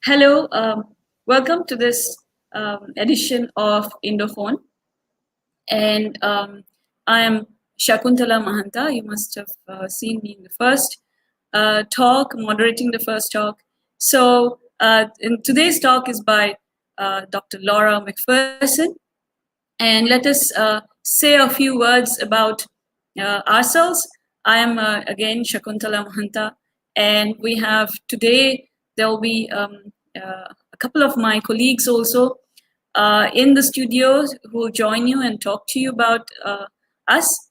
Hello, welcome to this edition of IndoPhon. And I am Shakuntala Mahanta. You must have seen me in the first talk, moderating the first talk. So today's talk is by Dr. Laura McPherson. And let us say a few words about ourselves. I am again Shakuntala Mahanta, and we have today, there will be a couple of my colleagues also in the studio who will join you and talk to you about us.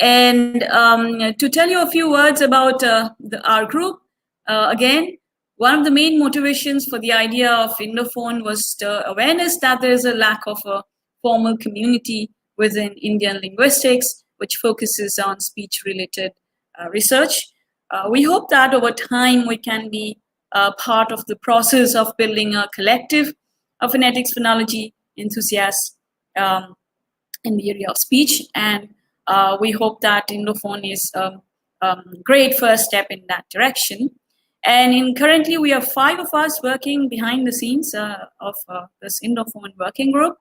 And to tell you a few words about our group, again, one of the main motivations for the idea of IndoPhon was the awareness that there is a lack of a formal community within Indian linguistics, which focuses on speech-related research. We hope that over time we can be part of the process of building a collective of phonetics phonology enthusiasts in the area of speech, and we hope that IndoPhon is a great first step in that direction. And currently we have 5 of us working behind the scenes of this IndoPhon working group.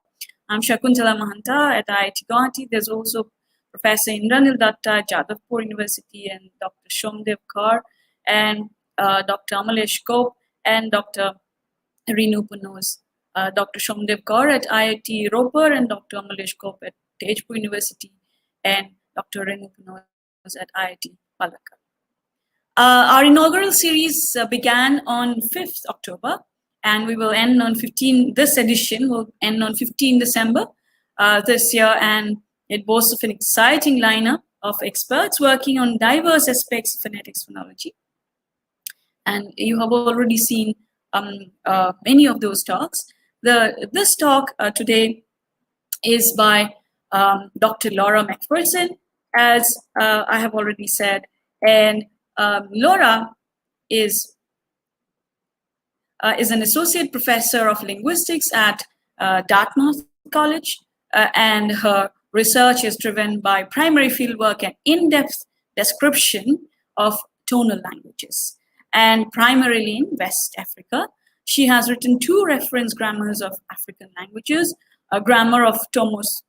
I'm Shakuntala Mahanta at IIT Guwahati. There's also Professor Indranil Datta at Jadavpur University, and Dr. Shomdev Kaur, and Dr. Amalesh Kope, and Dr. Renu Punos. Dr. Shomdev Kaur at IIT Ropar, and Dr. Amalesh Kope at Tejpur University, and Dr. Renu Punos at IIT Palakkad. Our inaugural series began on 5th October, and we will end on 15. This edition will end on 15 December this year, and it boasts of an exciting lineup of experts working on diverse aspects of phonetics phonology. And you have already seen many of those talks. This talk today is by Dr. Laura McPherson, as I have already said, and Laura is an associate professor of linguistics at Dartmouth College, and her research is driven by primary fieldwork and in-depth description of tonal languages, and primarily in West Africa. She has written 2 reference grammars of African languages, a grammar of Tomos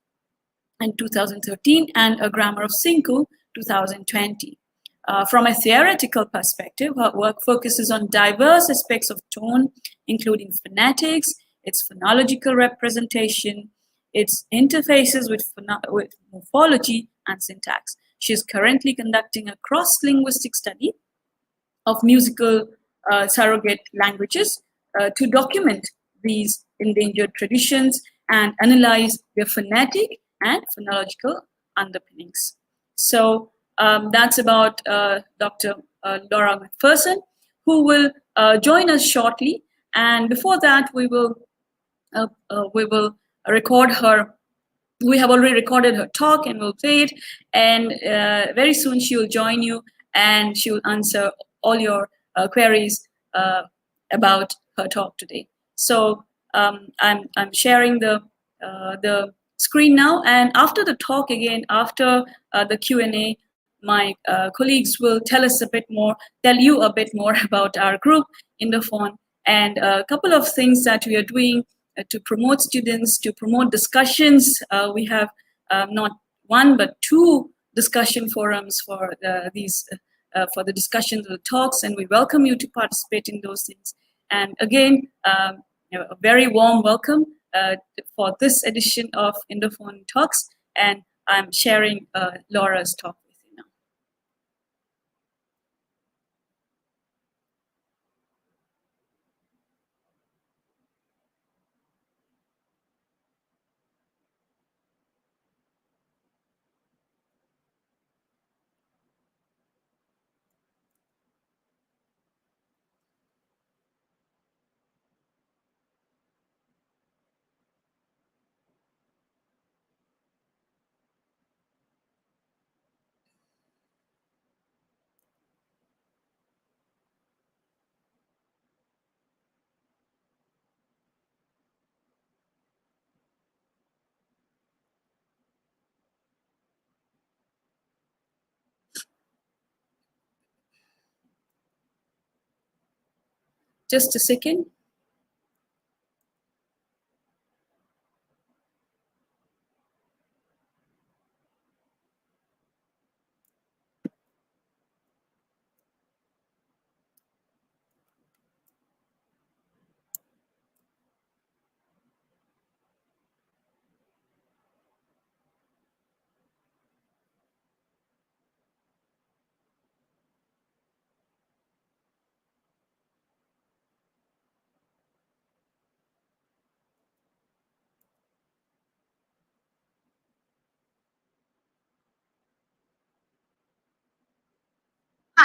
in 2013 and a grammar of Cinco 2020. From a theoretical perspective, her work focuses on diverse aspects of tone, including phonetics, its phonological representation, its interfaces with morphology and syntax. She is currently conducting a cross-linguistic study of musical surrogate languages to document these endangered traditions and analyze their phonetic and phonological underpinnings. So that's about Dr. Laura McPherson, who will join us shortly. And before that, we will record her. We have already recorded her talk and we'll play it. And very soon she will join you and she will answer all your queries about her talk today. So I'm sharing the screen now, and after the talk again, after the Q&A, my colleagues will tell you a bit more about our group IndoPhon, and a couple of things that we are doing to promote students, to promote discussions. We have not 1 but 2 discussion forums for the discussions of the talks, and we welcome you to participate in those things. And again, a very warm welcome for this edition of IndoPhon Talks, and I'm sharing Laura's talk with you now. Just a second.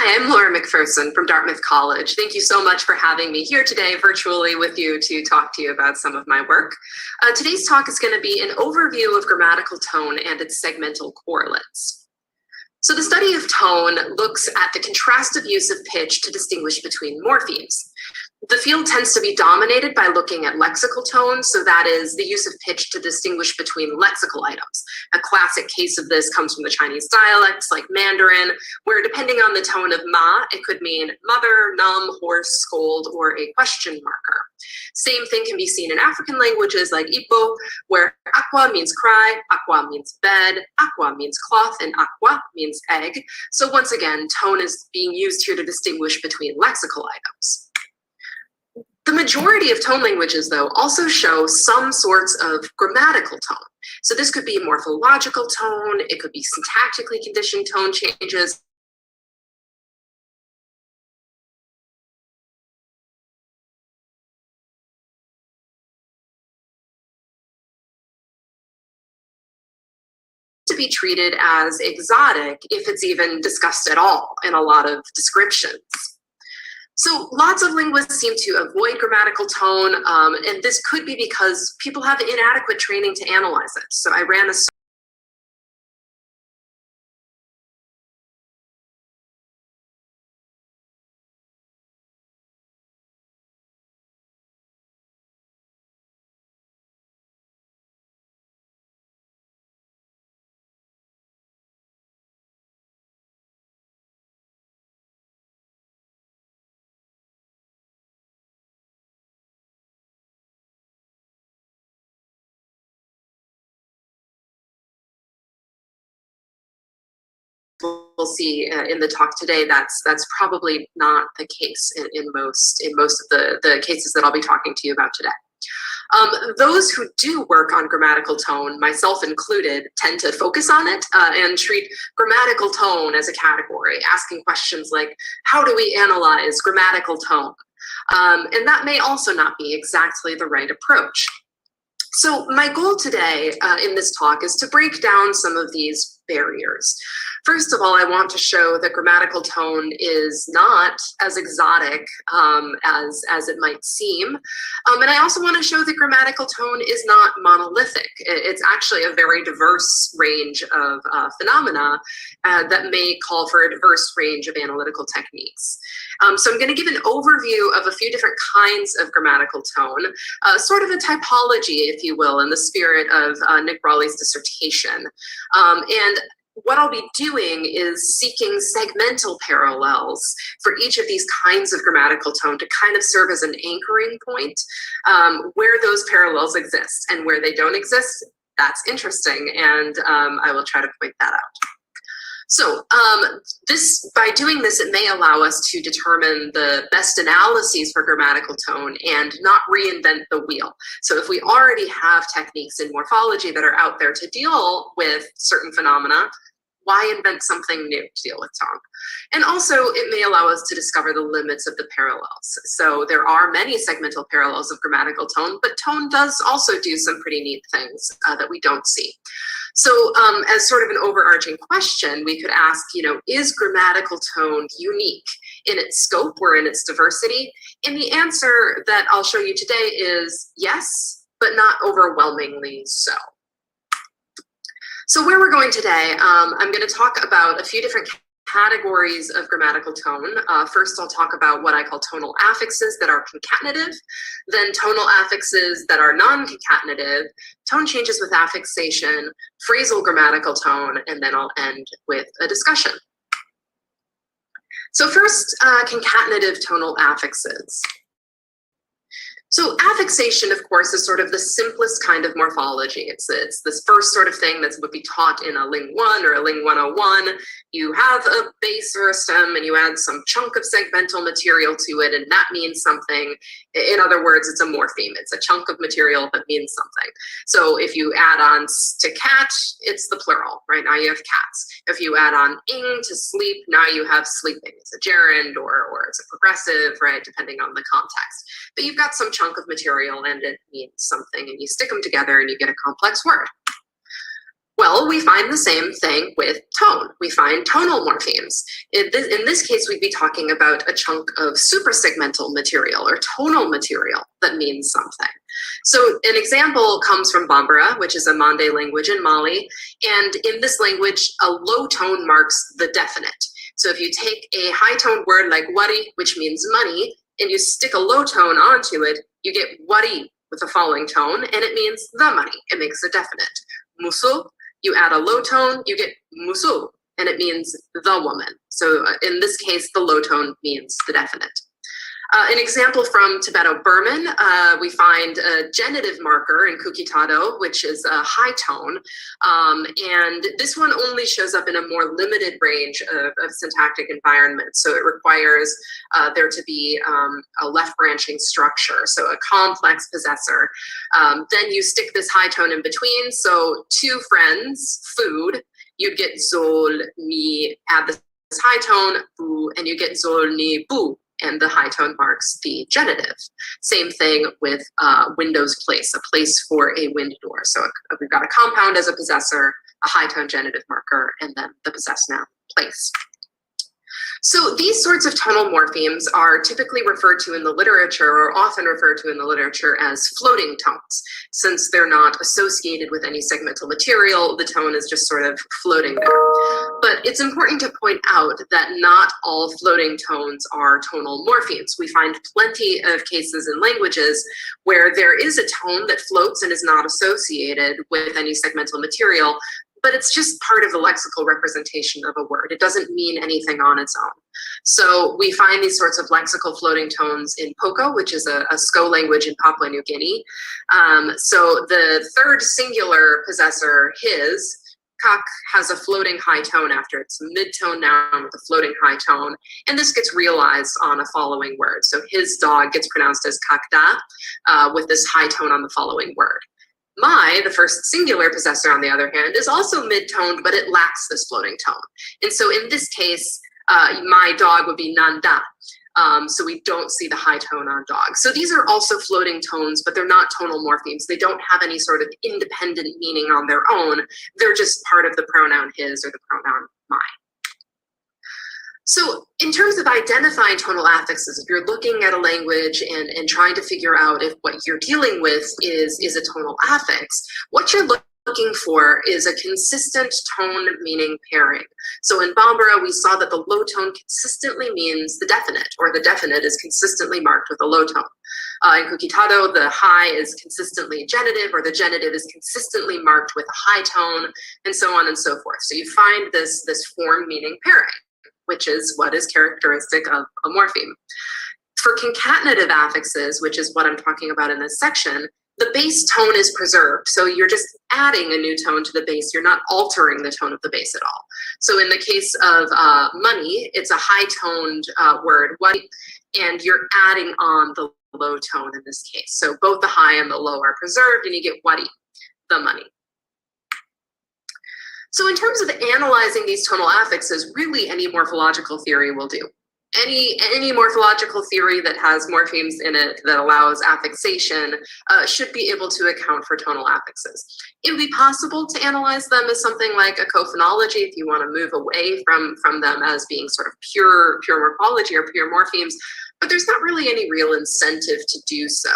Hi, I'm Laura McPherson from Dartmouth College. Thank you so much for having me here today virtually with you to talk to you about some of my work. Today's talk is going to be an overview of grammatical tone and its segmental correlates. So the study of tone looks at the contrastive use of pitch to distinguish between morphemes. The field tends to be dominated by looking at lexical tone, so that is the use of pitch to distinguish between lexical items. A classic case of this comes from the Chinese dialects like Mandarin, where depending on the tone of ma, it could mean mother, num, horse, scold, or a question marker. Same thing can be seen in African languages like Igbo, where aqua means cry, aqua means bed, aqua means cloth, and aqua means egg. So once again, tone is being used here to distinguish between lexical items. The majority of tone languages, though, also show some sorts of grammatical tone. So this could be morphological tone, it could be syntactically conditioned tone changes. To be treated as exotic if it's even discussed at all in a lot of descriptions. So lots of linguists seem to avoid grammatical tone, and this could be because people have inadequate training to analyze it. So I ran a we'll see in the talk today, that's probably not the case in most of the cases that I'll be talking to you about today. Those who do work on grammatical tone, myself included, tend to focus on it and treat grammatical tone as a category, asking questions like, how do we analyze grammatical tone? And that may also not be exactly the right approach. So my goal today in this talk is to break down some of these barriers. First of all, I want to show that grammatical tone is not as exotic as it might seem. And I also want to show that grammatical tone is not monolithic. It's actually a very diverse range of phenomena that may call for a diverse range of analytical techniques. So I'm going to give an overview of a few different kinds of grammatical tone, sort of a typology, if you will, in the spirit of Nick Brawley's dissertation. And what I'll be doing is seeking segmental parallels for each of these kinds of grammatical tone to kind of serve as an anchoring point where those parallels exist, and where they don't exist, that's interesting, and I will try to point that out. So by doing this, it may allow us to determine the best analyses for grammatical tone and not reinvent the wheel. So if we already have techniques in morphology that are out there to deal with certain phenomena, why invent something new to deal with tone? And also, it may allow us to discover the limits of the parallels. So there are many segmental parallels of grammatical tone, but tone does also do some pretty neat things that we don't see. So as sort of an overarching question, we could ask, is grammatical tone unique in its scope or in its diversity? And the answer that I'll show you today is yes, but not overwhelmingly so. So where we're going today, I'm going to talk about a few different categories of grammatical tone. First, I'll talk about what I call tonal affixes that are concatenative, then tonal affixes that are non-concatenative, tone changes with affixation, phrasal grammatical tone, and then I'll end with a discussion. So first, concatenative tonal affixes. So affixation, of course, is sort of the simplest kind of morphology. It's this first sort of thing that would be taught in a Ling 1 or a Ling 101. You have a base or a stem and you add some chunk of segmental material to it, and that means something. In other words, it's a morpheme. It's a chunk of material that means something. So if you add on to cat, it's the plural, right? Now you have cats. If you add on ing to sleep, now you have sleeping. It's a gerund or it's a progressive, right? Depending on the context. But you've got some chunk of material and it means something, and you stick them together and you get a complex word. Well, we find the same thing with tone. We find tonal morphemes. In this case, we'd be talking about a chunk of suprasegmental material or tonal material that means something. So an example comes from Bambara, which is a Mande language in Mali. And in this language, a low tone marks the definite. So if you take a high tone word like wari, which means money, and you stick a low tone onto it, you get wari with the following tone, and it means the money. It makes a definite. Musu, you add a low tone, you get musu, and it means the woman. So in this case, the low tone means the definite. An example from Tibeto-Burman, we find a genitive marker in kukitado, which is a high tone. And this one only shows up in a more limited range of syntactic environments. So it requires there to be a left branching structure, so a complex possessor. Then you stick this high tone in between. So two friends, food, you'd get zol ni, add this high tone, bu, and you get zol ni bu. And the high tone marks the genitive. Same thing with Windows place, a place for a wind door. So we've got a compound as a possessor, a high tone genitive marker, and then the possessed noun place. So these sorts of tonal morphemes are typically referred to in the literature, or often referred to in the literature, as floating tones. Since they're not associated with any segmental material, the tone is just sort of floating there. But it's important to point out that not all floating tones are tonal morphemes. We find plenty of cases in languages where there is a tone that floats and is not associated with any segmental material, but it's just part of the lexical representation of a word. It doesn't mean anything on its own. So we find these sorts of lexical floating tones in Poko, which is a Sko language in Papua New Guinea. So the third singular possessor, his, kak, has a floating high tone after its mid-tone noun with a floating high tone, and this gets realized on a following word. So his dog gets pronounced as kakda with this high tone on the following word. My, the first singular possessor, on the other hand, is also mid-toned, but it lacks this floating tone. And so in this case, my dog would be nanda. So we don't see the high tone on dog. So these are also floating tones, but they're not tonal morphemes. They don't have any sort of independent meaning on their own. They're just part of the pronoun his or the pronoun my. So in terms of identifying tonal affixes, if you're looking at a language and trying to figure out if what you're dealing with is a tonal affix, what you're looking for is a consistent tone meaning pairing. So in Bambara, we saw that the low tone consistently means the definite, or the definite is consistently marked with a low tone. In Kukitado, the high is consistently genitive, or the genitive is consistently marked with a high tone, and so on and so forth. So you find this form meaning pairing, which is what is characteristic of a morpheme. For concatenative affixes, which is what I'm talking about in this section, the base tone is preserved. So you're just adding a new tone to the base. You're not altering the tone of the base at all. So in the case of money, it's a high-toned word, wari, and you're adding on the low tone in this case. So both the high and the low are preserved, and you get wari, the money. So in terms of analyzing these tonal affixes, really any morphological theory will do. Any morphological theory that has morphemes in it that allows affixation should be able to account for tonal affixes. It would be possible to analyze them as something like a co-phonology if you want to move away from them as being sort of pure morphology or pure morphemes, but there's not really any real incentive to do so.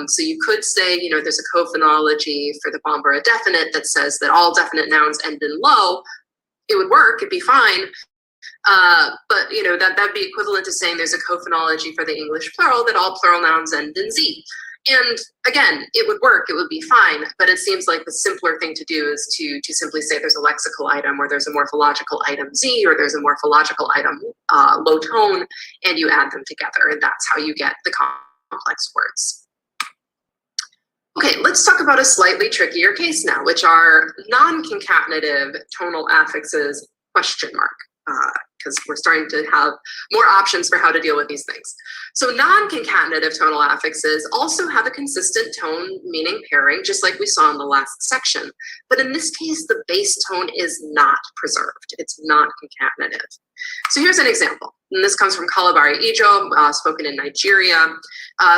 So you could say, there's a co-phonology for the Bambara definite that says that all definite nouns end in low. It would work, it'd be fine. But that'd be equivalent to saying there's a co-phonology for the English plural that all plural nouns end in Z. And again, it would work, it would be fine, but it seems like the simpler thing to do is to simply say there's a lexical item or there's a morphological item Z or there's a morphological item low tone, and you add them together, and that's how you get the complex words. Okay, let's talk about a slightly trickier case now, which are non-concatenative tonal affixes, question mark. Because we're starting to have more options for how to deal with these things. So non-concatenative tonal affixes also have a consistent tone meaning pairing, just like we saw in the last section. But in this case, the base tone is not preserved. It's not concatenative. So here's an example. And this comes from Kalabari Ijo, spoken in Nigeria.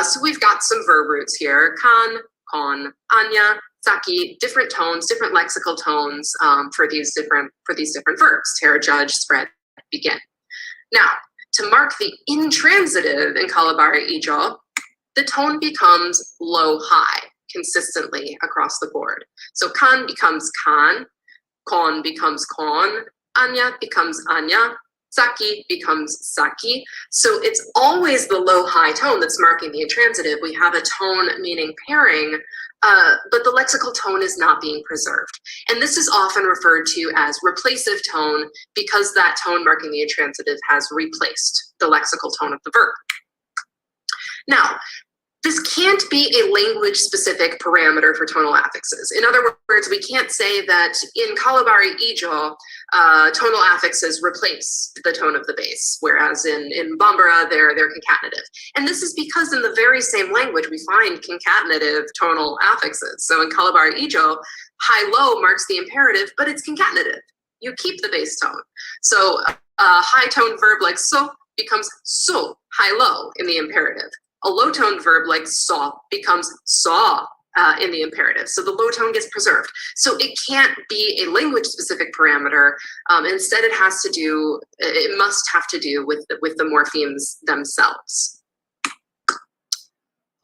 So we've got some verb roots here. Kan, kon, anya, Saki, different tones, different lexical tones for these different verbs. Tear, judge, spread, begin. Now, to mark the intransitive in kalabari ijo, the tone becomes low-high consistently across the board. So kan becomes kan, kon becomes kon, anya becomes anya, saki becomes saki. So it's always the low-high tone that's marking the intransitive. We have a tone meaning pairing, but the lexical tone is not being preserved. And this is often referred to as replacive tone because that tone marking the intransitive has replaced the lexical tone of the verb. Now, this can't be a language-specific parameter for tonal affixes. In other words, we can't say that in kalabari ijo, tonal affixes replace the tone of the base, whereas in Bambara, they're concatenative. And this is because in the very same language, we find concatenative tonal affixes. So in kalabari ijo, high-low marks the imperative, but it's concatenative. You keep the base tone. So a high-tone verb like so becomes so, high-low in the imperative. A low-toned verb like saw becomes saw in the imperative. So the low tone gets preserved. So it can't be a language-specific parameter. Instead, it must have to do with the morphemes themselves.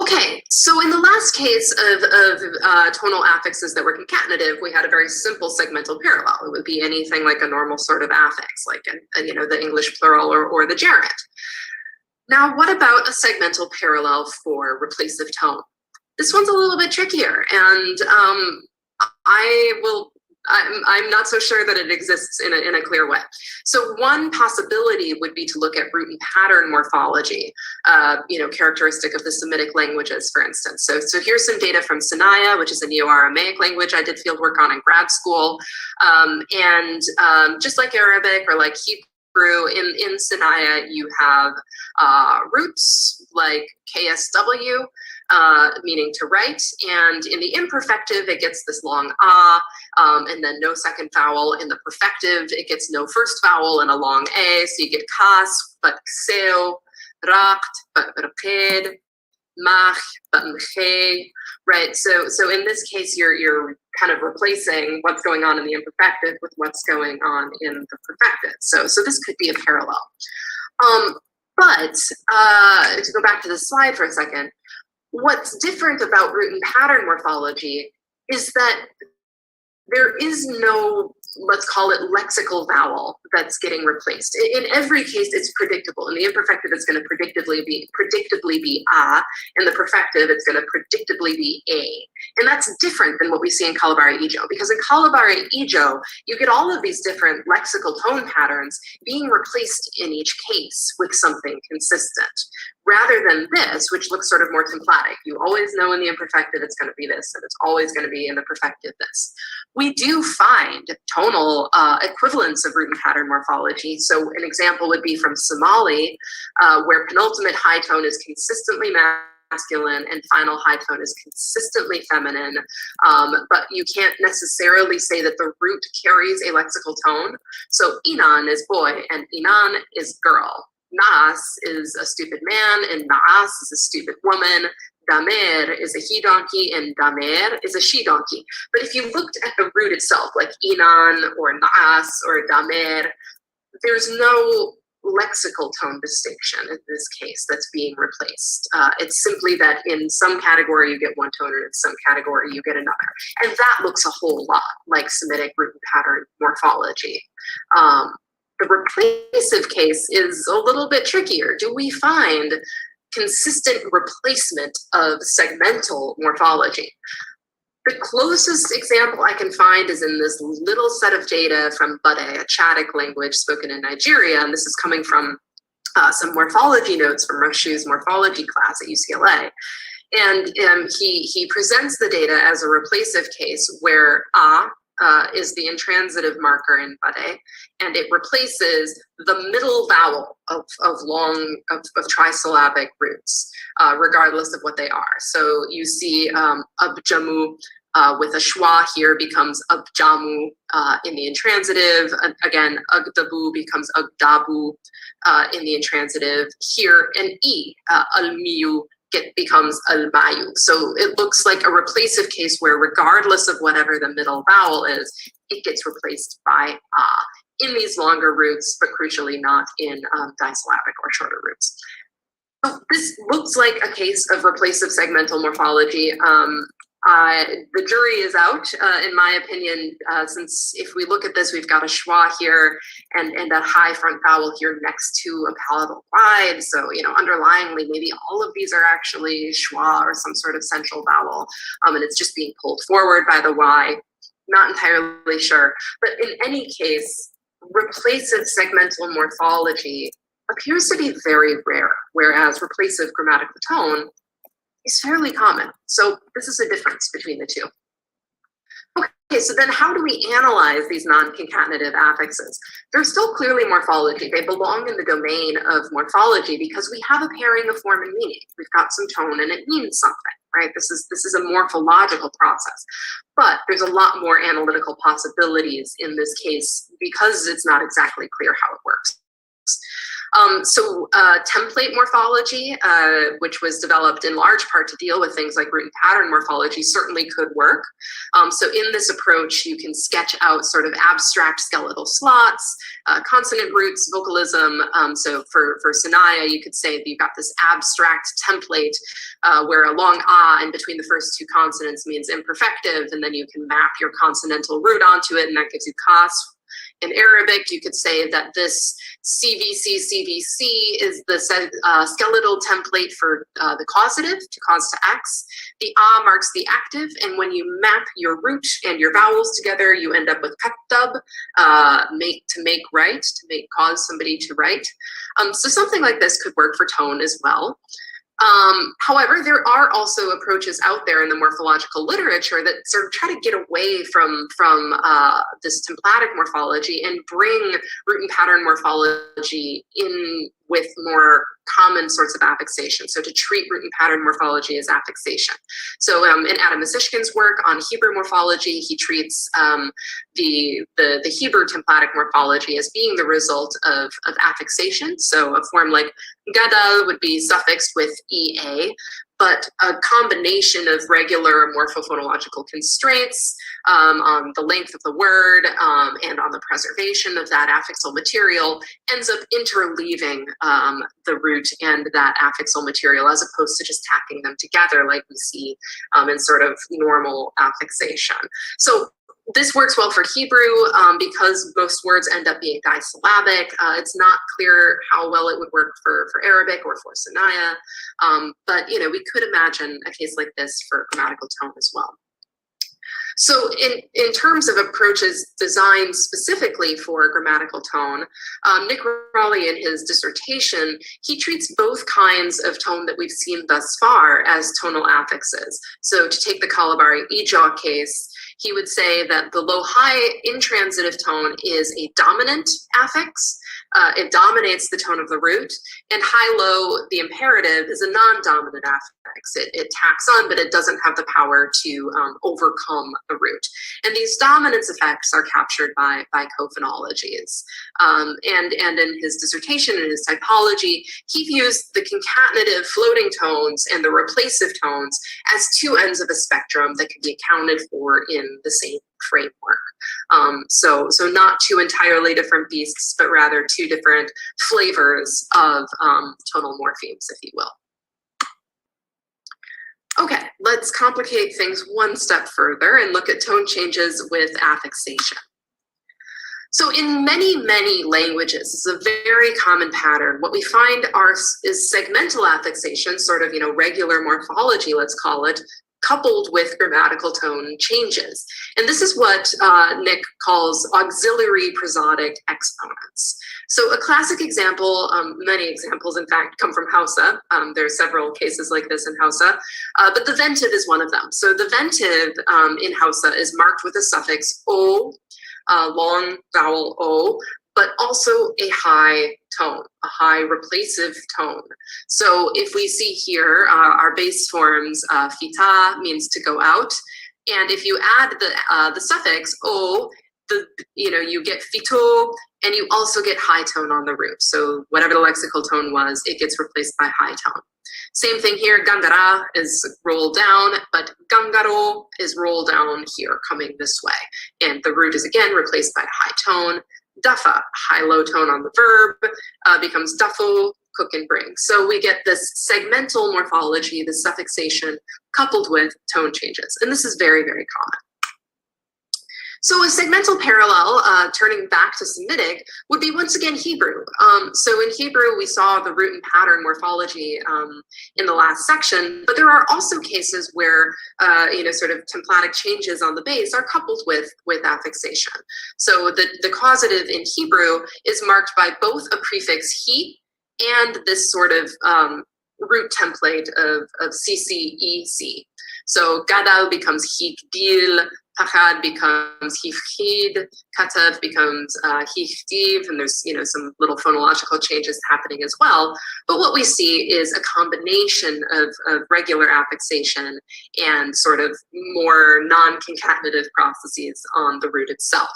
Okay, so in the last case of tonal affixes that were concatenative, we had a very simple segmental parallel. It would be anything like a normal sort of affix, like the English plural or the gerund. Now, what about a segmental parallel for replacive tone? This one's a little bit trickier, and I'm not so sure that it exists in a clear way. So one possibility would be to look at root and pattern morphology, characteristic of the Semitic languages, for instance. So here's some data from Sinai, which is a Neo-Aramaic language I did fieldwork on in grad school, and just like Arabic or like Hebrew, in Sinai, you have roots like KSW, meaning to write, and in the imperfective, it gets this long and then no second vowel. In the perfective, it gets no first vowel and a long a, so you get kas, but kseo, rakt, but rqed, mach, but mche, right? So in this case, you're kind of replacing what's going on in the imperfective with what's going on in the perfective. So this could be a parallel. But to go back to the slide for a second, what's different about root and pattern morphology is that there is no, let's call it lexical vowel that's getting replaced. In every case, it's predictable. In the imperfective, it's going to predictably be a. In the perfective, it's going to predictably be a. And that's different than what we see in kalabari ijo, because in kalabari ijo, you get all of these different lexical tone patterns being replaced in each case with something consistent, rather than this, which looks sort of more symplectic. You always know in the imperfective it's going to be this, and it's always going to be in the perfective this. We do find tonal equivalents of root and pattern morphology. So an example would be from Somali, where penultimate high tone is consistently masculine and final high tone is consistently feminine. But you can't necessarily say that the root carries a lexical tone. So Inan is boy and Inan is girl. Naas is a stupid man and Naas is a stupid woman. Damer is a he donkey and Damer is a she donkey. But if you looked at the root itself, like Inan or Naas or Damer, there's no lexical tone distinction in this case that's being replaced. It's simply that in some category you get one tone and in some category you get another. And that looks a whole lot like Semitic root and pattern morphology. The replacive case is a little bit trickier. Do we find consistent replacement of segmental morphology? The closest example I can find is in this little set of data from Bade, a Chadic language spoken in Nigeria, and this is coming from some morphology notes from Rashu's morphology class at UCLA. And he presents the data as a replacive case where is the intransitive marker in Bade, and it replaces the middle vowel of trisyllabic roots, regardless of what they are. So you see abjamu with a schwa here becomes abjamu in the intransitive. Again, agdabu becomes agdabu in the intransitive. Here, an e, almiyu, becomes al-mayu. So it looks like a replacive case where regardless of whatever the middle vowel is, it gets replaced by in these longer roots, but crucially not in disyllabic or shorter roots. So this looks like a case of replacive segmental morphology. The jury is out, in my opinion, since if we look at this, we've got a schwa here and that high front vowel here next to a palatal glide. So, underlyingly, maybe all of these are actually schwa or some sort of central vowel, and it's just being pulled forward by the Y. Not entirely sure. But in any case, replacive segmental morphology appears to be very rare, whereas replacive grammatical tone is fairly common. So this is a difference between the two. Okay, so then how do we analyze these non-concatenative affixes? They're still clearly morphology. They belong in the domain of morphology because we have a pairing of form and meaning. We've got some tone and it means something, right? This is a morphological process. But there's a lot more analytical possibilities in this case because it's not exactly clear how it works. Template morphology, which was developed in large part to deal with things like root and pattern morphology, certainly could work. So in this approach, you can sketch out sort of abstract skeletal slots, consonant roots, vocalism. So for Sanaya, you could say that you've got this abstract template where a long ah in between the first two consonants means imperfective, and then you can map your consonantal root onto it, and that gives you kas. In Arabic, you could say that this CVC is the skeletal template for the causative, to cause to X. The A marks the active, and when you map your root and your vowels together, you end up with kattab, to cause somebody to write. So something like this could work for tone as well. However, there are also approaches out there in the morphological literature that sort of try to get away from this templatic morphology and bring root and pattern morphology in with more common sorts of affixation. So to treat root and pattern morphology as affixation. So in Adam Misishkin's work on Hebrew morphology, he treats the Hebrew templatic morphology as being the result of affixation. So a form like gadal would be suffixed with ea, but a combination of regular morphophonological constraints on the length of the word and on the preservation of that affixal material ends up interleaving the root and that affixal material as opposed to just tacking them together like we see in sort of normal affixation. So this works well for Hebrew because most words end up being disyllabic. It's not clear how well it would work for Arabic or for Sanaya, but we could imagine a case like this for grammatical tone as well. So in terms of approaches designed specifically for grammatical tone, Nick Raleigh in his dissertation, he treats both kinds of tone that we've seen thus far as tonal affixes. So to take the Kalabari Ijaw case, he would say that the low-high intransitive tone is a dominant affix. It dominates the tone of the root, and high-low, the imperative, is a non-dominant affix. It tacks on, but it doesn't have the power to overcome the root. And these dominance effects are captured by cophonologies. And in his dissertation, in his typology, he views the concatenative floating tones and the replacive tones as two ends of a spectrum that can be accounted for in the same framework. So not two entirely different beasts, but rather two different flavors of tonal morphemes, if you will. Okay, let's complicate things one step further and look at tone changes with affixation. So in many, many languages, it's a very common pattern. What we find is segmental affixation, sort of, regular morphology, let's call it, coupled with grammatical tone changes. And this is what Nick calls auxiliary prosodic exponents. So a classic example, many examples in fact, come from Hausa. There are several cases like this in Hausa, but the ventive is one of them. So the ventive in Hausa is marked with a suffix o, long vowel o, but also a high tone, a high replacive tone. So if we see here, our base forms, fita means to go out, and if you add the suffix o, you get fito, And you also get high tone on the root. So whatever the lexical tone was, it gets replaced by high tone. Same thing here, gangara is rolled down, but gangaro is rolled down here, coming this way. And the root is again replaced by high tone. Dafa, high-low tone on the verb, becomes dafu, cook and bring. So we get this segmental morphology, this suffixation, coupled with tone changes. And this is very, very common. So a segmental parallel, turning back to Semitic, would be once again Hebrew. So in Hebrew, we saw the root and pattern morphology in the last section, but there are also cases where, sort of templatic changes on the base are coupled with affixation. So the causative in Hebrew is marked by both a prefix he and this sort of root template of CCEC. So gadal becomes higdil, Pachad becomes hifchid, katav becomes hiftiv, and there's some little phonological changes happening as well. But what we see is a combination of regular affixation and sort of more non-concatenative processes on the root itself.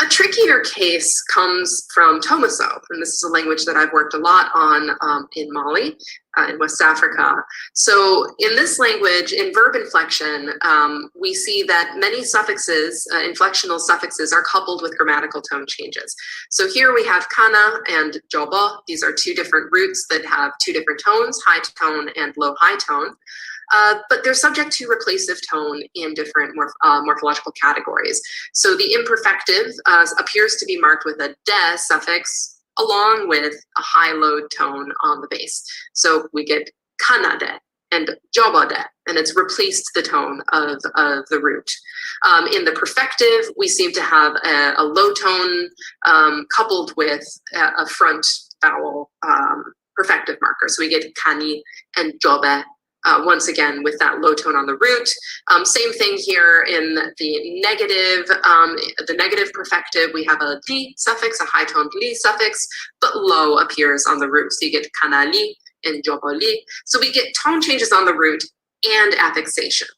A trickier case comes from Tomaso, and this is a language that I've worked a lot on in Mali, in West Africa. So in this language, in verb inflection, we see that many suffixes, inflectional suffixes, are coupled with grammatical tone changes. So here we have kana and joba. These are two different roots that have two different tones, high tone and low high tone. But they're subject to replacive tone in different morphological categories. So the imperfective appears to be marked with a de suffix along with a high-low tone on the base. So we get kanade and jobade, and it's replaced the tone of the root. In the perfective, we seem to have a low tone coupled with a front vowel perfective marker. So we get kani and jobe. Once again, with that low tone on the root. Same thing here in the negative perfective, we have a li suffix, a high toned li suffix, but low appears on the root. So you get kanali and joboli. So we get tone changes on the root and affixation.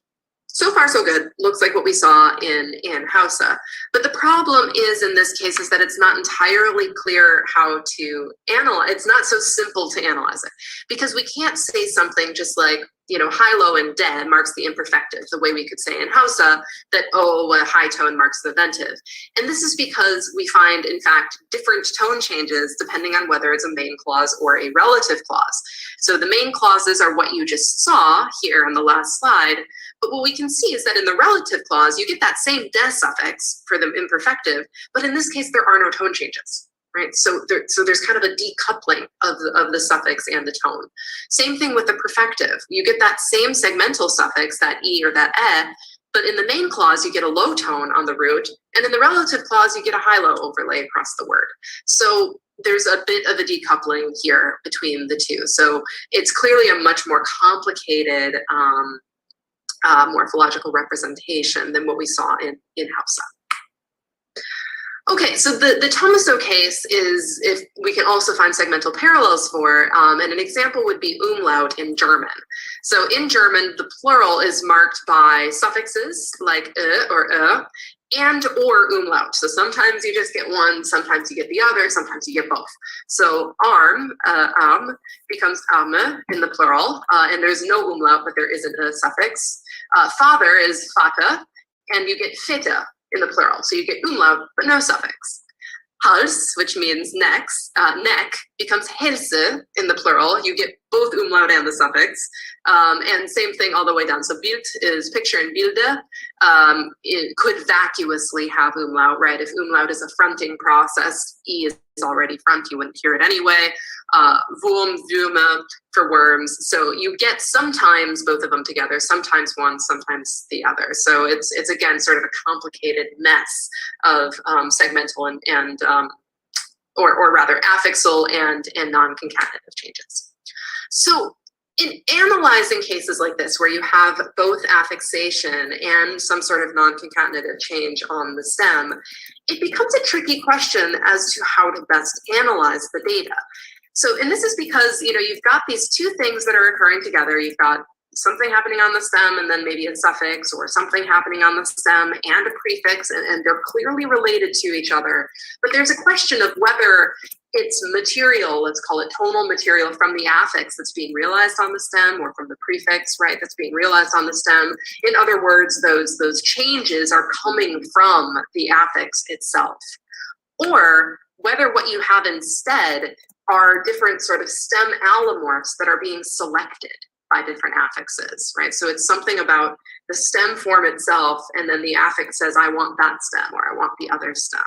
So far, so good. Looks like what we saw in Hausa. But the problem is in this case is that it's not entirely clear how to analyze. It's not so simple to analyze it because we can't say something just like, high, low, and de marks the imperfective, the way we could say in Hausa that, a high tone marks the ventive. And this is because we find, in fact, different tone changes depending on whether it's a main clause or a relative clause. So the main clauses are what you just saw here on the last slide. But what we can see is that in the relative clause, you get that same de suffix for the imperfective, but in this case, there are no tone changes, right? So there's kind of a decoupling of the suffix and the tone. Same thing with the perfective. You get that same segmental suffix, that e or that e, but in the main clause, you get a low tone on the root, and in the relative clause, you get a high-low overlay across the word. So there's a bit of a decoupling here between the two. So it's clearly a much more complicated morphological representation than what we saw in Hausa. Okay, so the Tomaso case is, if we can also find segmental parallels for, and an example would be umlaut in German. So in German, the plural is marked by suffixes like or and or umlaut. So sometimes you just get one, sometimes you get the other, sometimes you get both. So arm becomes ame in the plural, and there's no umlaut, but there is a suffix. Father is fata, and you get feta in the plural. So you get umlaut, but no suffix. Hals, which means neck, becomes helse in the plural. You get both umlaut and the suffix. And same thing all the way down. So bild is picture and bilde. It could vacuously have umlaut, right? If umlaut is a fronting process, e is already front, you wouldn't hear it anyway. Wurm, Würme for worms. So you get sometimes both of them together, sometimes one, sometimes the other. So it's again sort of a complicated mess of segmental and or rather affixal and non-concatenative changes. So in analyzing cases like this, where you have both affixation and some sort of non-concatenative change on the stem, it becomes a tricky question as to how to best analyze the data. So, and this is because, you've got these two things that are occurring together. You've got something happening on the stem and then maybe a suffix, or something happening on the stem and a prefix, and they're clearly related to each other. But there's a question of whether it's material, let's call it tonal material, from the affix that's being realized on the stem, or from the prefix, right, that's being realized on the stem. In other words, those changes are coming from the affix itself. Or whether what you have instead are different sort of stem allomorphs that are being selected by different affixes, right? So it's something about the stem form itself, and then the affix says, I want that stem, or I want the other stem,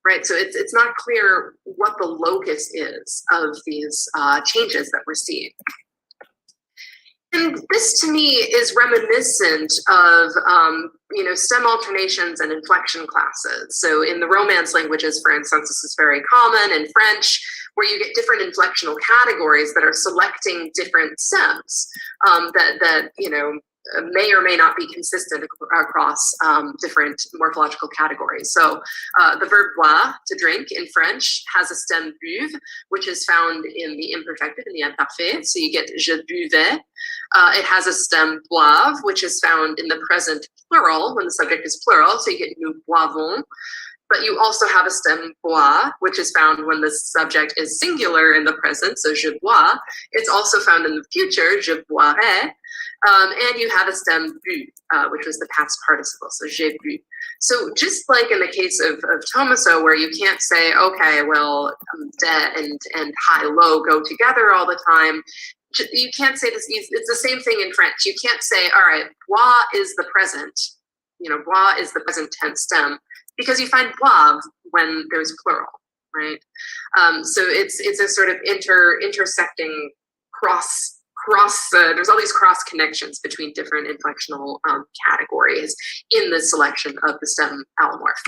right? So it's not clear what the locus is of these changes that we're seeing. And this to me is reminiscent of stem alternations and inflection classes. So in the Romance languages, for instance, this is very common. In French, where you get different inflectional categories that are selecting different stems that may or may not be consistent across different morphological categories. So the verb boire, to drink, in French has a stem buve, which is found in the imperfected, in the imparfait. So you get je buvais. It has a stem boive, which is found in the present plural when the subject is plural. So you get nous boivons. But you also have a stem bois, which is found when the subject is singular in the present, so je bois. It's also found in the future, je boirai. And you have a stem bu, which was the past participle, so j'ai bu. So just like in the case of Tomaso, where you can't say, okay, well, de and high, low go together all the time, you can't say this. It's the same thing in French. You can't say, all right, bois is the present, bois is the present tense stem, because you find boive when there's plural, right? So it's a sort of intersecting there's all these cross connections between different inflectional categories in the selection of the stem allomorph.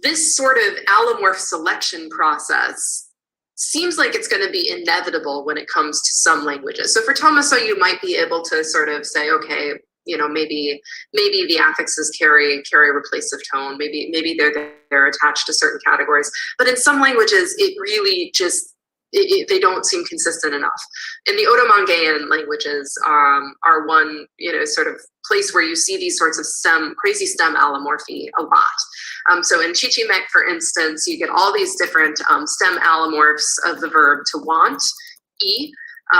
This sort of allomorph selection process seems like it's going to be inevitable when it comes to some languages. So for Tomaso, you might be able to sort of say, okay, maybe the affixes carry replacive tone. Maybe they're attached to certain categories. But in some languages, it really just they don't seem consistent enough. In the Oto-Mangaean languages are one sort of place where you see these sorts of crazy stem allomorphy a lot. So in Chichimek, for instance, you get all these different stem allomorphs of the verb to want, e.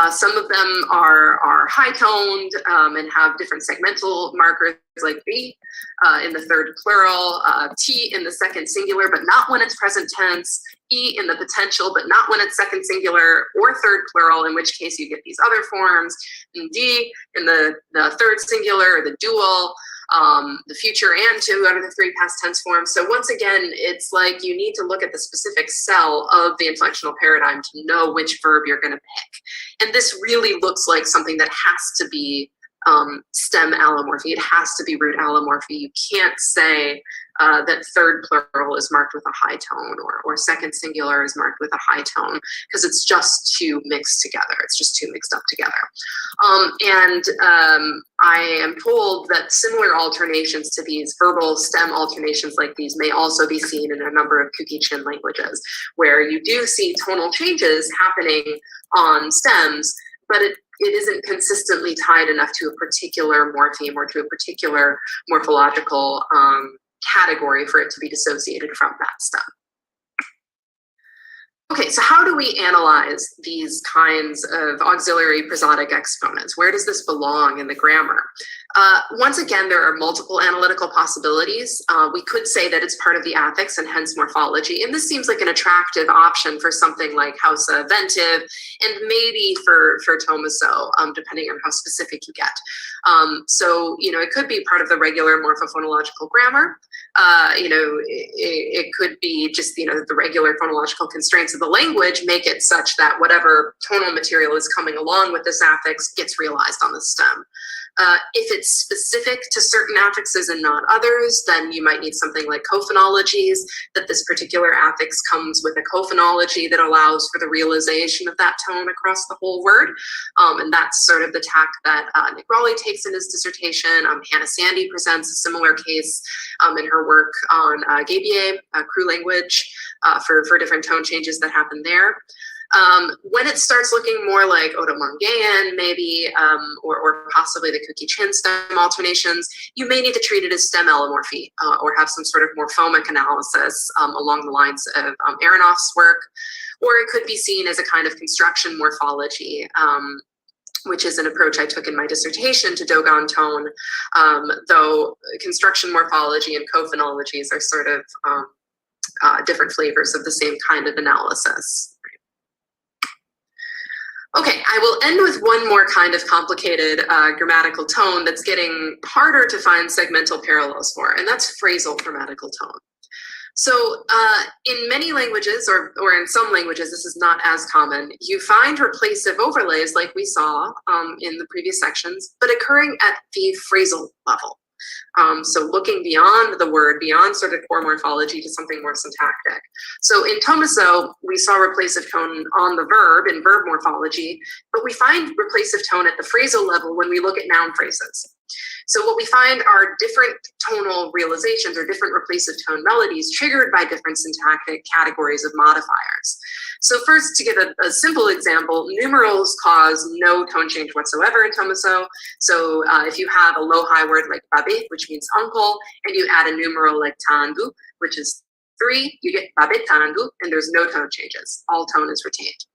Some of them are high-toned and have different segmental markers like B in the third plural, T in the second singular, but not when it's present tense, E in the potential, but not when it's second singular or third plural, in which case you get these other forms, and D in the third singular or the dual, the future and two out of the three past tense forms. So once again, it's like you need to look at the specific cell of the inflectional paradigm to know which verb you're going to pick. And this really looks like something that has to be stem allomorphy. It has to be root allomorphy. You can't say that third plural is marked with a high tone or second singular is marked with a high tone, because it's just too mixed together. It's just too mixed up together. I am told that similar alternations to these, verbal stem alternations like these, may also be seen in a number of Kuki-Chin languages, where you do see tonal changes happening on stems, but it isn't consistently tied enough to a particular morpheme or to a particular morphological category for it to be dissociated from that stem. Okay, so how do we analyze these kinds of auxiliary prosodic exponents? Where does this belong in the grammar? Once again, there are multiple analytical possibilities. We could say that it's part of the affix and hence morphology, and this seems like an attractive option for something like Hausa Ventive, and maybe for Tomaso, depending on how specific you get. So, it could be part of the regular morphophonological grammar. It could be just, the regular phonological constraints of the language make it such that whatever tonal material is coming along with this affix gets realized on the stem. If it's specific to certain affixes and not others, then you might need something like cophonologies, that this particular affix comes with a cophonology that allows for the realization of that tone across the whole word. And that's sort of the tack that Nick Raleigh takes in his dissertation. Hannah Sandy presents a similar case in her work on Gabier, Kru language, for different tone changes that happen there. When it starts looking more like Otomangaean, maybe, or possibly the Kuki-Chin stem alternations, you may need to treat it as stem allomorphy, or have some sort of morphomic analysis along the lines of Aronoff's work, or it could be seen as a kind of construction morphology, which is an approach I took in my dissertation to Dogon tone, though construction morphology and co-phonologies are sort of different flavors of the same kind of analysis. Okay, I will end with one more kind of complicated grammatical tone that's getting harder to find segmental parallels for, and that's phrasal grammatical tone. So in many languages, or in some languages, this is not as common, you find replacive overlays like we saw in the previous sections, but occurring at the phrasal level. So looking beyond the word, beyond sort of core morphology to something more syntactic. So in Tomaso, we saw replacive tone on the verb in verb morphology, but we find replacive tone at the phrasal level when we look at noun phrases. So what we find are different tonal realizations or different replacive tone melodies triggered by different syntactic categories of modifiers. So first, to give a simple example, numerals cause no tone change whatsoever in Tomaso. So if you have a low-high word like babe, which means uncle, and you add a numeral like tandu, which is 3, you get babe tandu, and there's no tone changes. All tone is retained.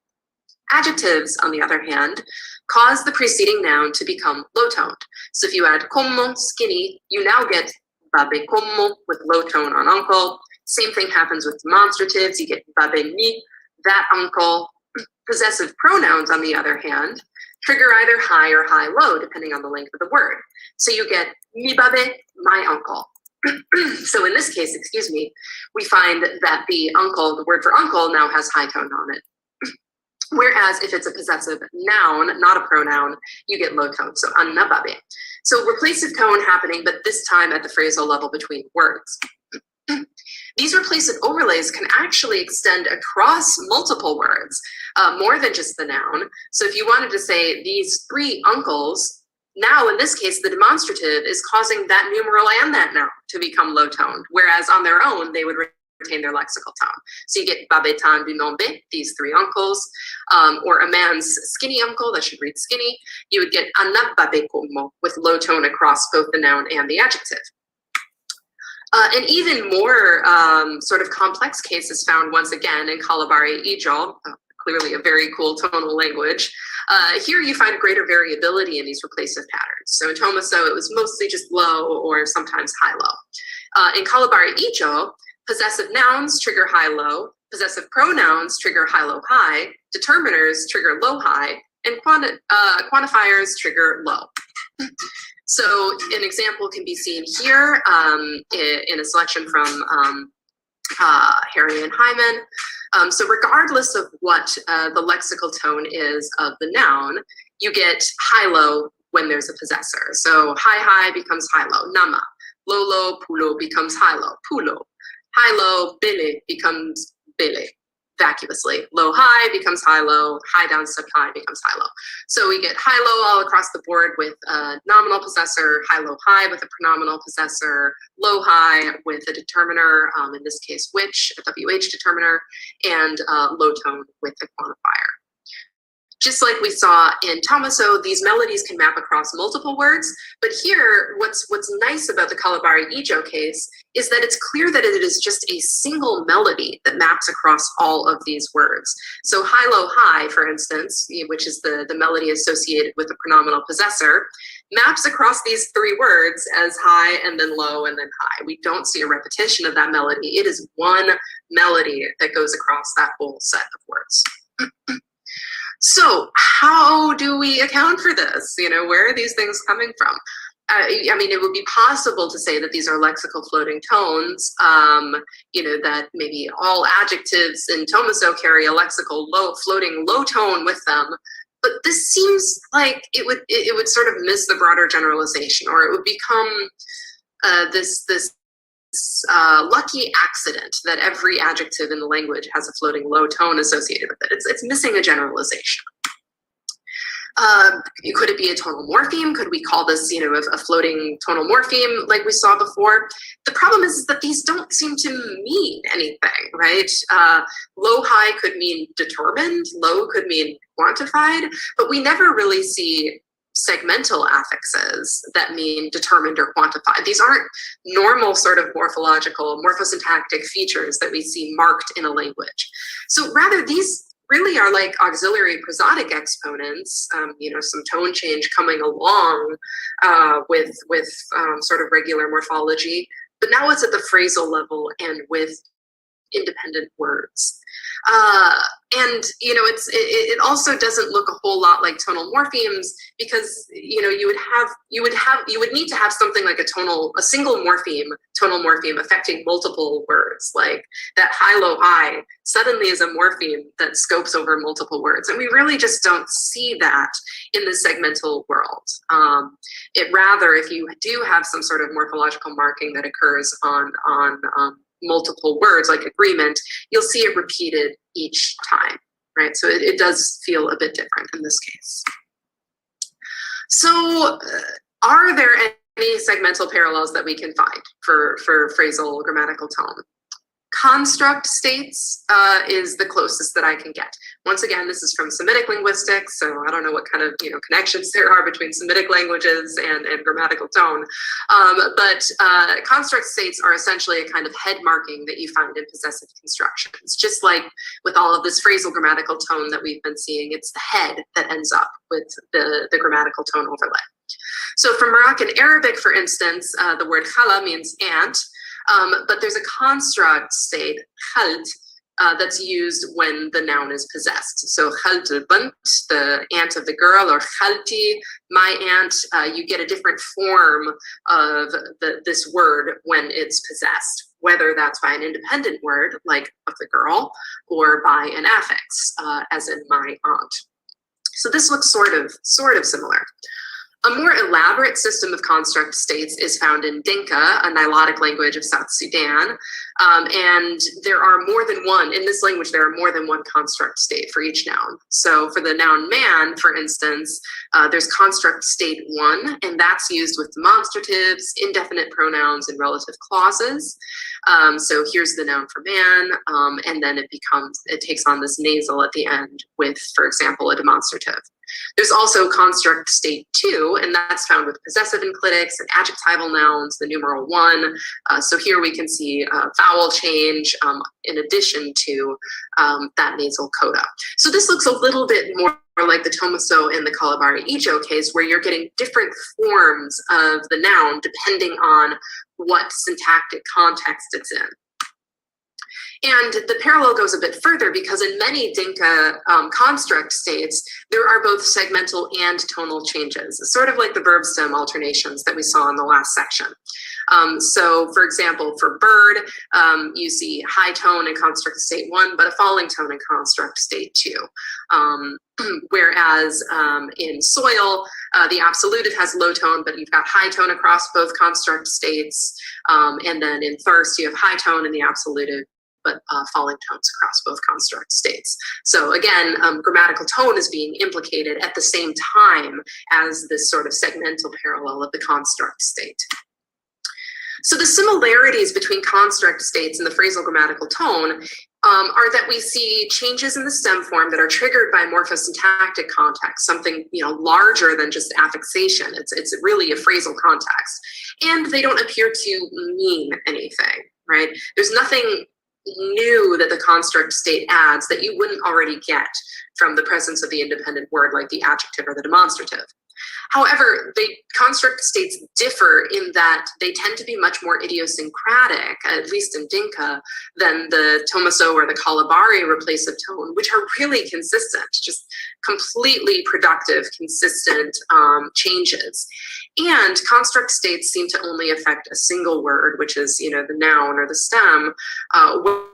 Adjectives, on the other hand, cause the preceding noun to become low-toned. So if you add como, skinny, you now get babe como with low tone on uncle. Same thing happens with demonstratives. You get babe ni, that uncle. Possessive pronouns, on the other hand, trigger either high or high-low, depending on the length of the word. So you get mi babe, my uncle. So in this case, excuse me, we find that the uncle, the word for uncle, now has high tone on it. Whereas if it's a possessive noun, not a pronoun, you get low tone, so anna babe. So replacive tone happening, but this time at the phrasal level between words. These replacive overlays can actually extend across multiple words, more than just the noun. So if you wanted to say these 3 uncles, now in this case, the demonstrative is causing that numeral and that noun to become low toned, whereas on their own, they would retain their lexical tone. So you get babetan du nombe, these 3 uncles, or a man's skinny uncle, that should read skinny, you would get anna babe como with low tone across both the noun and the adjective. An even more sort of complex case is found once again in Kalabari Ijo, clearly a very cool tonal language. Here you find greater variability in these replacive patterns. So in Tomaso, it was mostly just low or sometimes high-low. In Kalabari Ijo, possessive nouns trigger high-low, possessive pronouns trigger high-low-high, determiners trigger low-high, and quantifiers trigger low. So an example can be seen here in a selection from Harry and Hyman. So regardless of what the lexical tone is of the noun, you get high-low when there's a possessor. So high-high becomes high-low, nama. Low-low, pulo becomes high-low, pulo. High-low, bile becomes bile, vacuously. Low-high becomes high-low, high-down sub-high becomes high-low. So we get high-low all across the board with a nominal possessor, high-low-high with a pronominal possessor, low-high with a determiner, in this case which, a WH determiner, and low-tone with a quantifier. Just like we saw in Tomaso, these melodies can map across multiple words, but here, what's nice about the Kalabari Ijo case is that it's clear that it is just a single melody that maps across all of these words. So high-low-high, for instance, which is the melody associated with the pronominal possessor, maps across these 3 words as high and then low and then high. We don't see a repetition of that melody. It is one melody that goes across that whole set of words. So how do we account for this? Where are these things coming from? I mean, it would be possible to say that these are lexical floating tones, that maybe all adjectives in Tomaso carry a lexical floating low tone with them. But this seems like it would sort of miss the broader generalization, or it would become this lucky accident that every adjective in the language has a floating low tone associated with it. It's missing a generalization. Could it be a tonal morpheme? Could we call this, a floating tonal morpheme like we saw before? The problem is that these don't seem to mean anything, right? Low-high could mean determined, low could mean quantified, but we never really see segmental affixes that mean determined or quantified. These aren't normal sort of morphological, morphosyntactic features that we see marked in a language. So rather, these really are like auxiliary prosodic exponents, some tone change coming along with sort of regular morphology, but now it's at the phrasal level and with independent words. It also doesn't look a whole lot like tonal morphemes because you would need to have something like a single morpheme, tonal morpheme affecting multiple words, like that high low high suddenly is a morpheme that scopes over multiple words, and we really just don't see that in the segmental world. If you do have some sort of morphological marking that occurs on multiple words like agreement, you'll see it repeated each time, right? So it does feel a bit different in this case. So are there any segmental parallels that we can find for phrasal grammatical tone? Construct states is the closest that I can get. Once again, this is from Semitic linguistics, so I don't know what kind of connections there are between Semitic languages and grammatical tone. But construct states are essentially a kind of head marking that you find in possessive constructions. Just like with all of this phrasal grammatical tone that we've been seeing, it's the head that ends up with the grammatical tone overlay. So for Moroccan Arabic, for instance, the word khala means ant. But there's a construct state, khalt, that's used when the noun is possessed. So khalt al-bant, the aunt of the girl, or khalti, my aunt, you get a different form of this word when it's possessed, whether that's by an independent word, like of the girl, or by an affix, as in my aunt. So this looks sort of similar. A more elaborate system of construct states is found in Dinka, a Nilotic language of South Sudan, and there are more than one, in this language there are more than one construct state for each noun. So for the noun man, for instance, there's construct state 1, and that's used with demonstratives, indefinite pronouns, and relative clauses. So here's the noun for man, and then it takes on this nasal at the end with, for example, a demonstrative. There's also construct state 2, and that's found with possessive enclitics and adjectival nouns, the numeral 1. So here we can see vowel change in addition to that nasal coda. So this looks a little bit more like the Tomaso and the Kalabari Ijo case, where you're getting different forms of the noun depending on what syntactic context it's in. And the parallel goes a bit further because in many Dinka construct states, there are both segmental and tonal changes, sort of like the verb stem alternations that we saw in the last section. So for example, for bird, you see high tone in construct state 1, but a falling tone in construct state 2. Whereas in soil, the absolutive has low tone, but you've got high tone across both construct states. And then in thirst, you have high tone in the absolutive, but falling tones across both construct states. So again, grammatical tone is being implicated at the same time as this sort of segmental parallel of the construct state. So the similarities between construct states and the phrasal grammatical tone are that we see changes in the stem form that are triggered by morphosyntactic context, something larger than just affixation. It's really a phrasal context, and they don't appear to mean anything, right? There's nothing new that the construct state adds that you wouldn't already get from the presence of the independent word, like the adjective or the demonstrative. However, the construct states differ in that they tend to be much more idiosyncratic, at least in Dinka, than the Tomaso or the Kalabari replacive tone, which are really consistent, just completely productive, consistent changes. And construct states seem to only affect a single word, which is, the noun or the stem,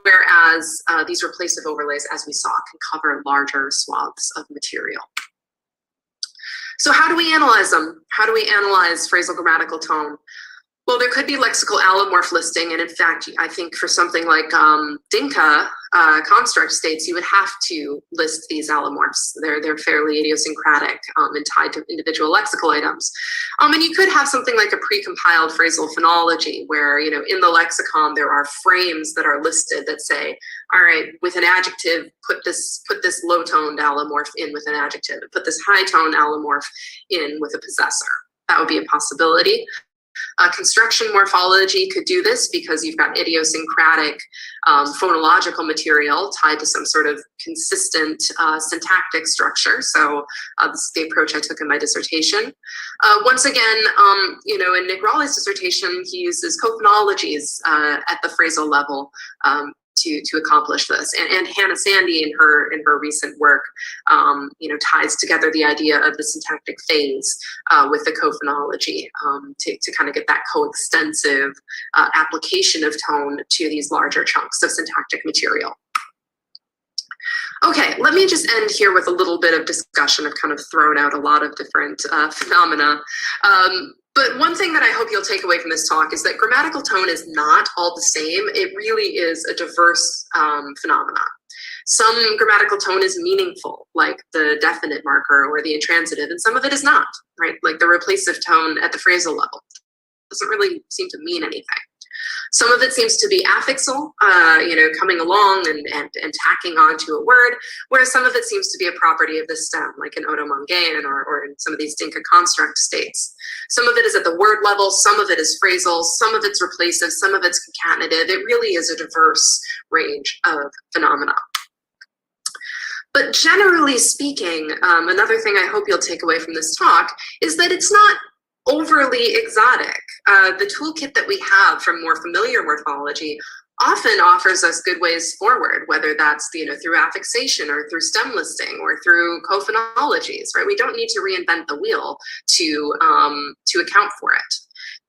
whereas these replacive overlays, as we saw, can cover larger swaths of material. So how do we analyze them? How do we analyze phrasal grammatical tone? Well, there could be lexical allomorph listing, and in fact, I think for something like Dinka construct states, you would have to list these allomorphs. They're fairly idiosyncratic and tied to individual lexical items. And you could have something like a precompiled phrasal phonology, where in the lexicon there are frames that are listed that say, all right, with an adjective, put this low-toned allomorph in with an adjective, put this high-toned allomorph in with a possessor. That would be a possibility. Construction morphology could do this because you've got idiosyncratic phonological material tied to some sort of consistent syntactic structure. So this is the approach I took in my dissertation. Once again, in Nick Raleigh's dissertation, he uses co-phonologies at the phrasal level to accomplish this, and Hannah Sandy in her recent work, ties together the idea of the syntactic phase with the co-phonology to kind of get that coextensive application of tone to these larger chunks of syntactic material. Okay, let me just end here with a little bit of discussion. I've kind of thrown out a lot of different phenomena. But one thing that I hope you'll take away from this talk is that grammatical tone is not all the same. It really is a diverse phenomenon. Some grammatical tone is meaningful, like the definite marker or the intransitive, and some of it is not, right? Like the replacive tone at the phrasal level. Doesn't really seem to mean anything. Some of it seems to be affixal, coming along and tacking onto a word, whereas some of it seems to be a property of the stem, like in Oto-Mangaean or in some of these Dinka construct states. Some of it is at the word level, some of it is phrasal, some of it's replacive, some of it's concatenative. It really is a diverse range of phenomena. But generally speaking, another thing I hope you'll take away from this talk is that it's not overly exotic. The toolkit that we have from more familiar morphology often offers us good ways forward, whether that's through affixation or through stem listing or through co-phonologies, right? We don't need to reinvent the wheel to account for it.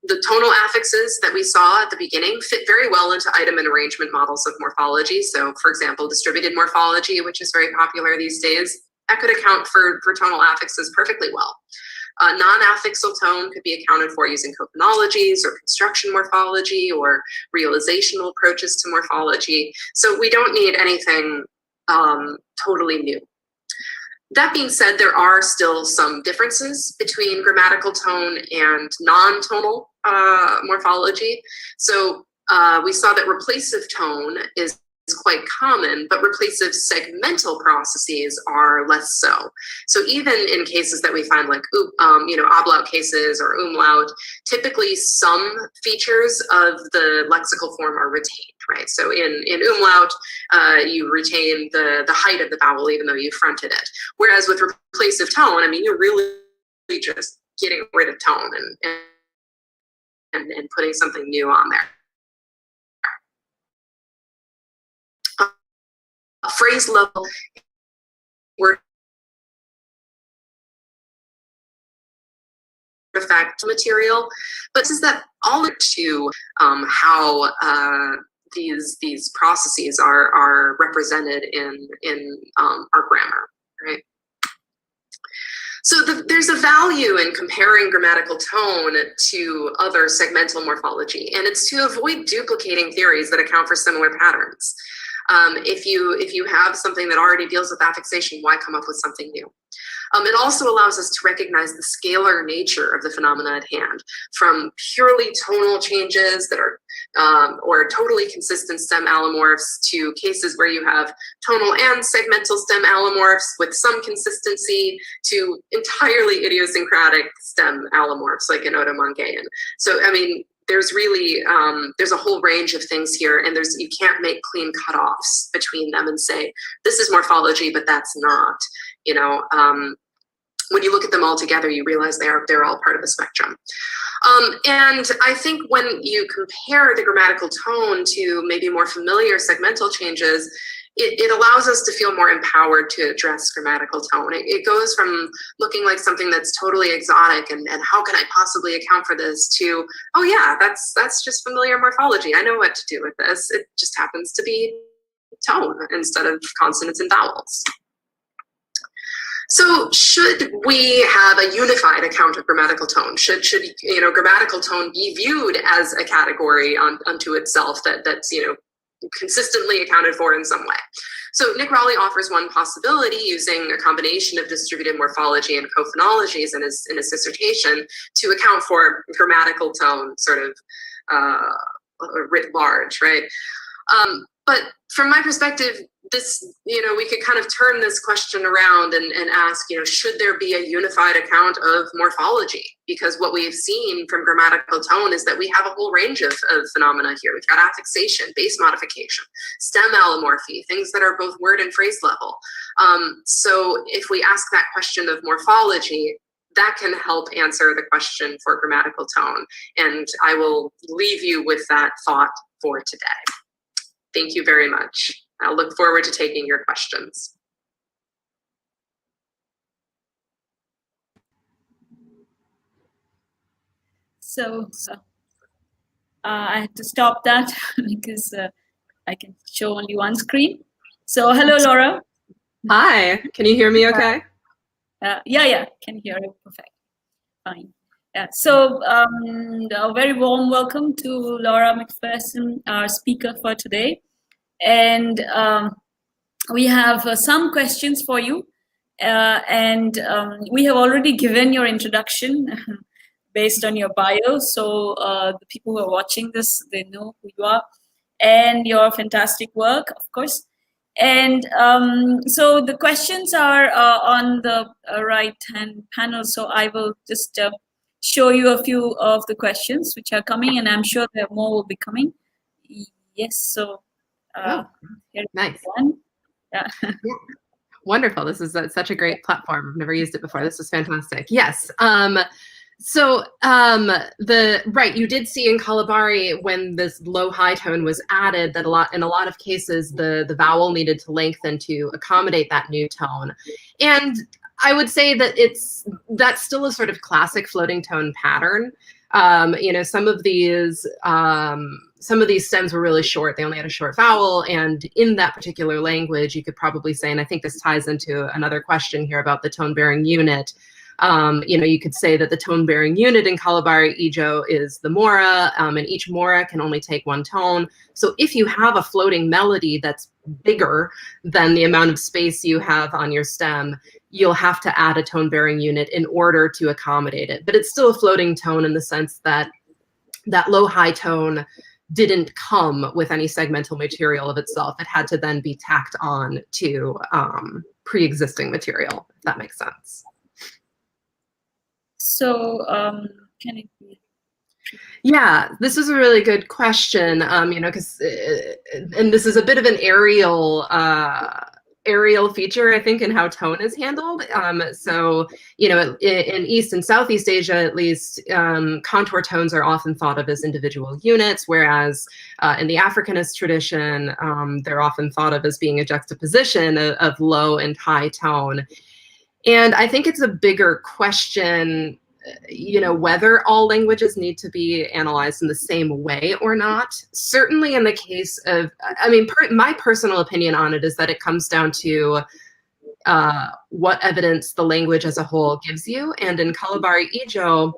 The tonal affixes that we saw at the beginning fit very well into item and arrangement models of morphology. So, for example, distributed morphology, which is very popular these days, that could account for tonal affixes perfectly well. Non-affixal tone could be accounted for using co-phonologies or construction morphology or realizational approaches to morphology. So we don't need anything totally new. That being said, there are still some differences between grammatical tone and non-tonal morphology. So we saw that replacive tone is quite common, but replacive segmental processes are less so. So even in cases that we find like, ablaut cases or umlaut, typically some features of the lexical form are retained, right? So in umlaut, you retain the height of the vowel even though you fronted it. Whereas with replacive tone, I mean, you're really just getting rid of tone and putting something new on there. Phrase level word effect material, but this is that all to how these processes are represented in our grammar, right? So there's a value in comparing grammatical tone to other segmental morphology, and it's to avoid duplicating theories that account for similar patterns. If you have something that already deals with affixation, why come up with something new? It also allows us to recognize the scalar nature of the phenomena at hand, from purely tonal changes that are or totally consistent stem allomorphs to cases where you have tonal and segmental stem allomorphs with some consistency to entirely idiosyncratic stem allomorphs like in Oto-Mangaean. So, I mean, there's really, there's a whole range of things here, and you can't make clean cutoffs between them and say, this is morphology, but that's not, when you look at them all together, you realize they're all part of the spectrum. And I think when you compare the grammatical tone to maybe more familiar segmental changes, it allows us to feel more empowered to address grammatical tone. It goes from looking like something that's totally exotic and how can I possibly account for this to, oh yeah, that's just familiar morphology. I know what to do with this. It just happens to be tone instead of consonants and vowels. So should we have a unified account of grammatical tone? Should grammatical tone be viewed as a category unto itself that's consistently accounted for in some way? So Nick Rowley offers one possibility using a combination of distributed morphology and co-phonologies in his dissertation to account for grammatical tone sort of writ large, right? But from my perspective, this, we could kind of turn this question around and ask, should there be a unified account of morphology? Because what we've seen from grammatical tone is that we have a whole range of phenomena here. We've got affixation, base modification, stem allomorphy, things that are both word and phrase level. So if we ask that question of morphology, that can help answer the question for grammatical tone. And I will leave you with that thought for today. Thank you very much. I'll look forward to taking your questions. So I had to stop that because I can show only one screen. So hello, Laura. Hi, can you hear me okay? Yeah, can hear you perfect. Fine. Yeah, so a very warm welcome to Laura McPherson, our speaker for today. And we have some questions for you. And we have already given your introduction based on your bio. So the people who are watching this, they know who you are and your fantastic work, of course. And so the questions are on the right-hand panel. So I will just show you a few of the questions which are coming, and I'm sure there more will be coming. Yes, so here's nice. one. Yeah. Wonderful. This is such a great platform. I've never used it before. This is fantastic. Yes. So you did see in Kalabari when this low-high tone was added that in a lot of cases the vowel needed to lengthen to accommodate that new tone. And I would say that that's still a sort of classic floating tone pattern. Some of these stems were really short. They only had a short vowel, and in that particular language, you could probably say, and I think this ties into another question here about the tone-bearing unit. You could say that the tone-bearing unit in Kalabari Ijo is the mora, and each mora can only take one tone. So if you have a floating melody that's bigger than the amount of space you have on your stem, you'll have to add a tone-bearing unit in order to accommodate it. But it's still a floating tone in the sense that that low-high tone didn't come with any segmental material of itself. It had to then be tacked on to pre-existing material, if that makes sense. So can it be? Yeah, this is a really good question, because, and this is a bit of an aerial feature, I think, in how tone is handled. So, in East and Southeast Asia, at least, contour tones are often thought of as individual units, whereas in the Africanist tradition, they're often thought of as being a juxtaposition of low and high tone. And I think it's a bigger question, whether all languages need to be analyzed in the same way or not. Certainly in the case of, my personal opinion on it is that it comes down to what evidence the language as a whole gives you. And in Kalabari Ijo,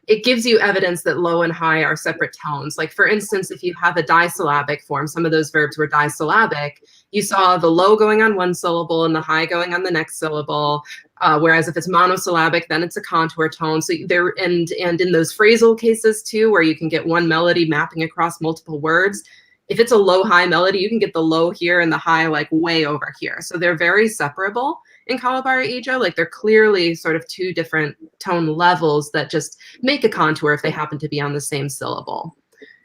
it gives you evidence that low and high are separate tones. Like, for instance, if you have a disyllabic form, some of those verbs were disyllabic, you saw the low going on one syllable and the high going on the next syllable. Whereas if it's monosyllabic, then it's a contour tone. So there, and in those phrasal cases too, where you can get one melody mapping across multiple words, if it's a low-high melody, you can get the low here and the high like way over here. So they're very separable in Kalabari Ijo. Like, they're clearly sort of two different tone levels that just make a contour if they happen to be on the same syllable.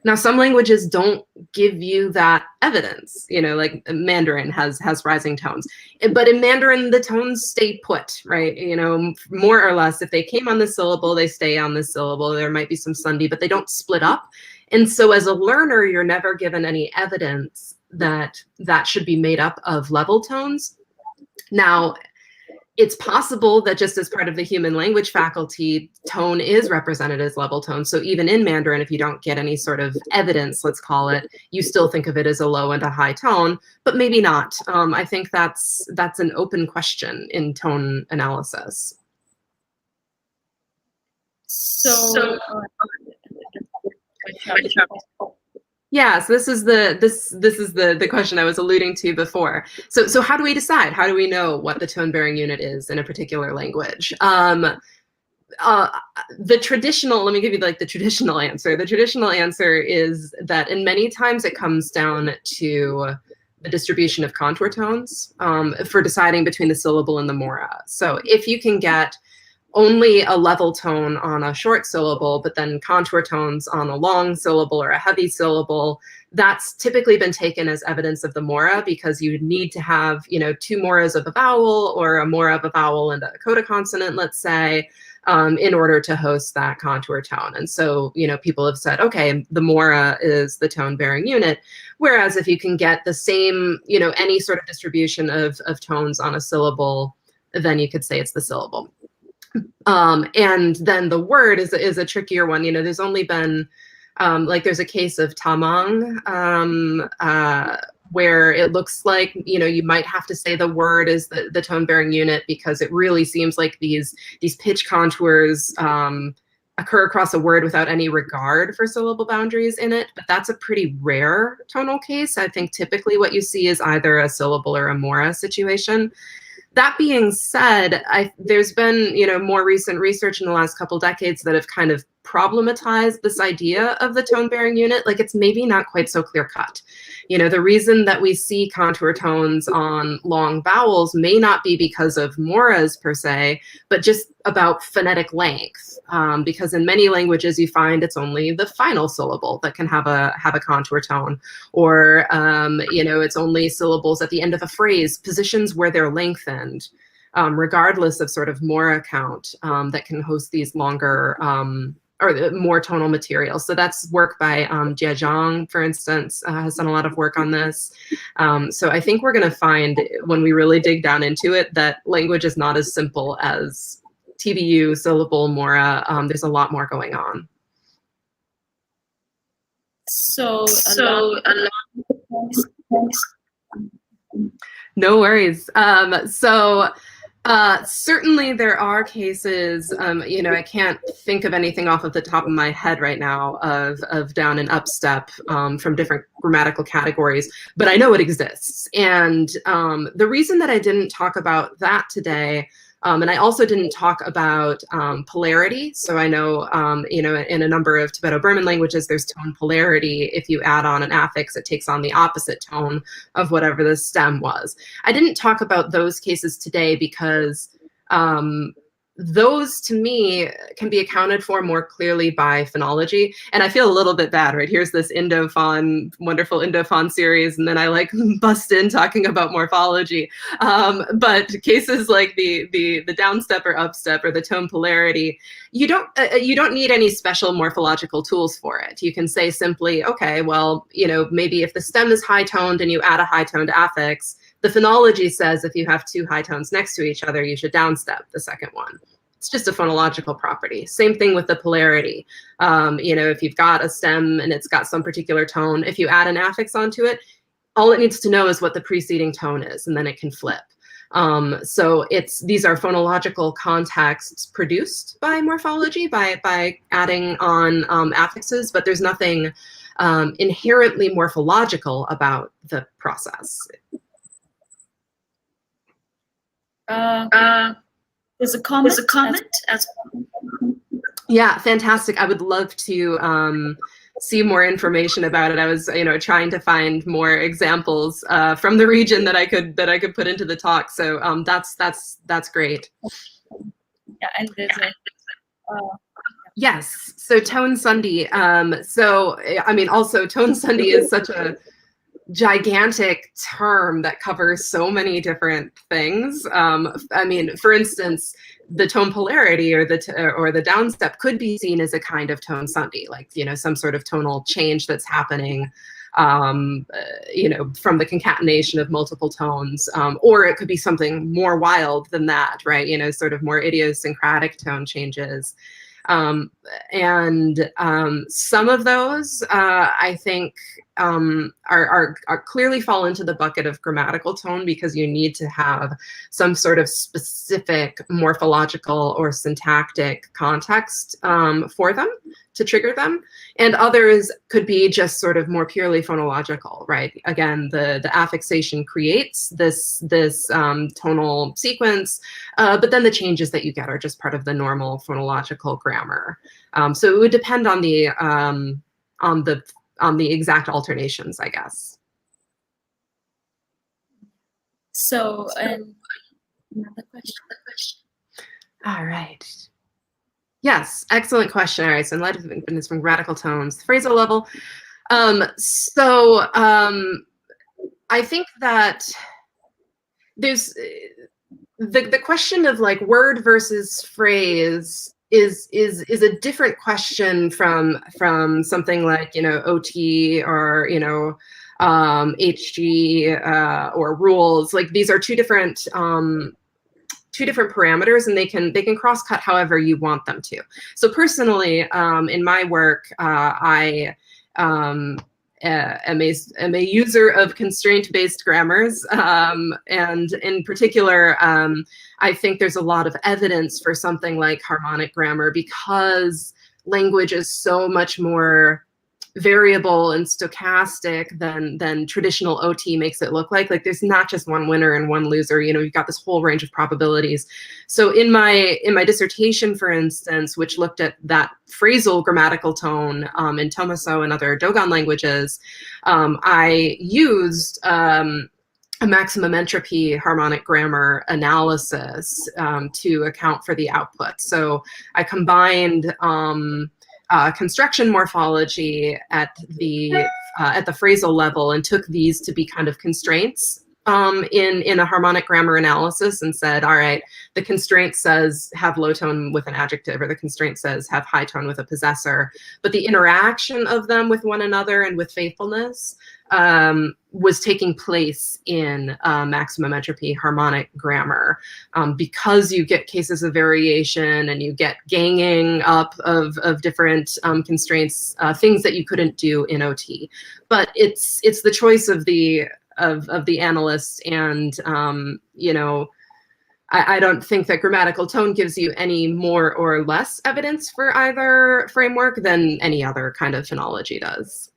Now, some languages don't give you that evidence, like Mandarin has rising tones, but in Mandarin, the tones stay put, right? More or less, if they came on the syllable, they stay on the syllable. There might be some sandhi, but they don't split up. And so as a learner, you're never given any evidence that that should be made up of level tones. Now, It's possible that just as part of the human language faculty, tone is represented as level tone. So even in Mandarin, if you don't get any sort of evidence, let's call it, you still think of it as a low and a high tone, but maybe not. I think that's an open question in tone analysis. So yeah, so this is the question I was alluding to before. So how do we decide? How do we know what the tone-bearing unit is in a particular language? The traditional, let me give you like the traditional answer. The traditional answer is that in many times it comes down to the distribution of contour tones for deciding between the syllable and the mora. So if you can get only a level tone on a short syllable, but then contour tones on a long syllable or a heavy syllable, that's typically been taken as evidence of the mora, because you need to have, you know, 2 moras of a vowel or a mora of a vowel and a coda consonant, let's say, in order to host that contour tone. And so, you know, people have said, okay, the mora is the tone-bearing unit. Whereas if you can get the same, you know, any sort of distribution of tones on a syllable, then you could say it's the syllable. And then the word is a trickier one. You know, there's only been, like there's a case of tamang, where it looks like, you know, you might have to say the word is the tone-bearing unit, because it really seems like these pitch contours occur across a word without any regard for syllable boundaries in it. But that's a pretty rare tonal case. I think typically what you see is either a syllable or a mora situation. That being said, there's been, you know, more recent research in the last couple decades that have kind of problematized this idea of the tone-bearing unit. Like, it's maybe not quite so clear-cut. You know, the reason that we see contour tones on long vowels may not be because of moras per se, but just about phonetic length. Because in many languages you find it's only the final syllable that can have a contour tone, or you know, it's only syllables at the end of a phrase, positions where they're lengthened, regardless of sort of mora count, that can host these longer or more tonal materials. So that's work by Jia Zhang, for instance, has done a lot of work on this. So I think we're going to find, when we really dig down into it, that language is not as simple as TBU, syllable, mora. There's a lot more going on. No worries. Certainly there are cases, you know, I can't think of anything off of the top of my head right now of down and up step from different grammatical categories, but I know it exists. And the reason that I didn't talk about that today, and I also didn't talk about polarity. So I know, you know, in a number of Tibeto-Burman languages, there's tone polarity. If you add on an affix, it takes on the opposite tone of whatever the stem was. I didn't talk about those cases today because those, to me, can be accounted for more clearly by phonology. And I feel a little bit bad, right? Here's this IndoPhon, wonderful IndoPhon series, and then I like bust in talking about morphology. But cases like the downstep or upstep or the tone polarity, you don't need any special morphological tools for it. You can say simply, okay, well, you know, maybe if the stem is high toned and you add a high toned affix, the phonology says if you have 2 high tones next to each other, you should downstep the second one. It's just a phonological property. Same thing with the polarity. You know, if you've got a stem and it's got some particular tone, if you add an affix onto it, all it needs to know is what the preceding tone is, and then it can flip. So these are phonological contexts produced by morphology, by adding on affixes, but there's nothing inherently morphological about the process. There's a comment as well. Yeah, fantastic. I would love to see more information about it. I was, you know, trying to find more examples from the region that I could put into the talk. So that's great. Yeah, and there's yes. So tone sundhi. So I mean, also tone sundhi is such a gigantic term that covers so many different things. I mean, for instance, the tone polarity or the downstep could be seen as a kind of tone sundhi, like, you know, some sort of tonal change that's happening from the concatenation of multiple tones, or it could be something more wild than that, right? Sort of more idiosyncratic tone changes. And some of those, I think, are clearly fall into the bucket of grammatical tone, because you need to have some sort of specific morphological or syntactic context for them to trigger them. And others could be just sort of more purely phonological, right? Again, the affixation creates this tonal sequence, but then the changes that you get are just part of the normal phonological grammar. So it would depend on the exact alternations, I guess. So, and another question. All right. Yes, excellent question. All right, so enlightenment of independence from grammatical tones, the phrasal level. I think that there's the question of like word versus phrase is a different question from something like OT or HG or rules. Like these are two different parameters, and they can cross cut however you want them to. So personally, in my work, I am a user of constraint-based grammars, and in particular, I think there's a lot of evidence for something like harmonic grammar, because language is so much more variable and stochastic than traditional OT makes it look like. Like there's not just one winner and one loser. You've got this whole range of probabilities. So in my dissertation, for instance, which looked at that phrasal grammatical tone in Tomaso and other Dogon languages, I used a maximum entropy harmonic grammar analysis to account for the output. So I combined construction morphology at the phrasal level and took these to be kind of constraints in a harmonic grammar analysis, and said, all right, the constraint says have low tone with an adjective, or the constraint says have high tone with a possessor, but the interaction of them with one another and with faithfulness was taking place in maximum entropy harmonic grammar, because you get cases of variation and you get ganging up of different constraints, things that you couldn't do in OT. But it's the choice of the analyst, and I don't think that grammatical tone gives you any more or less evidence for either framework than any other kind of phonology does.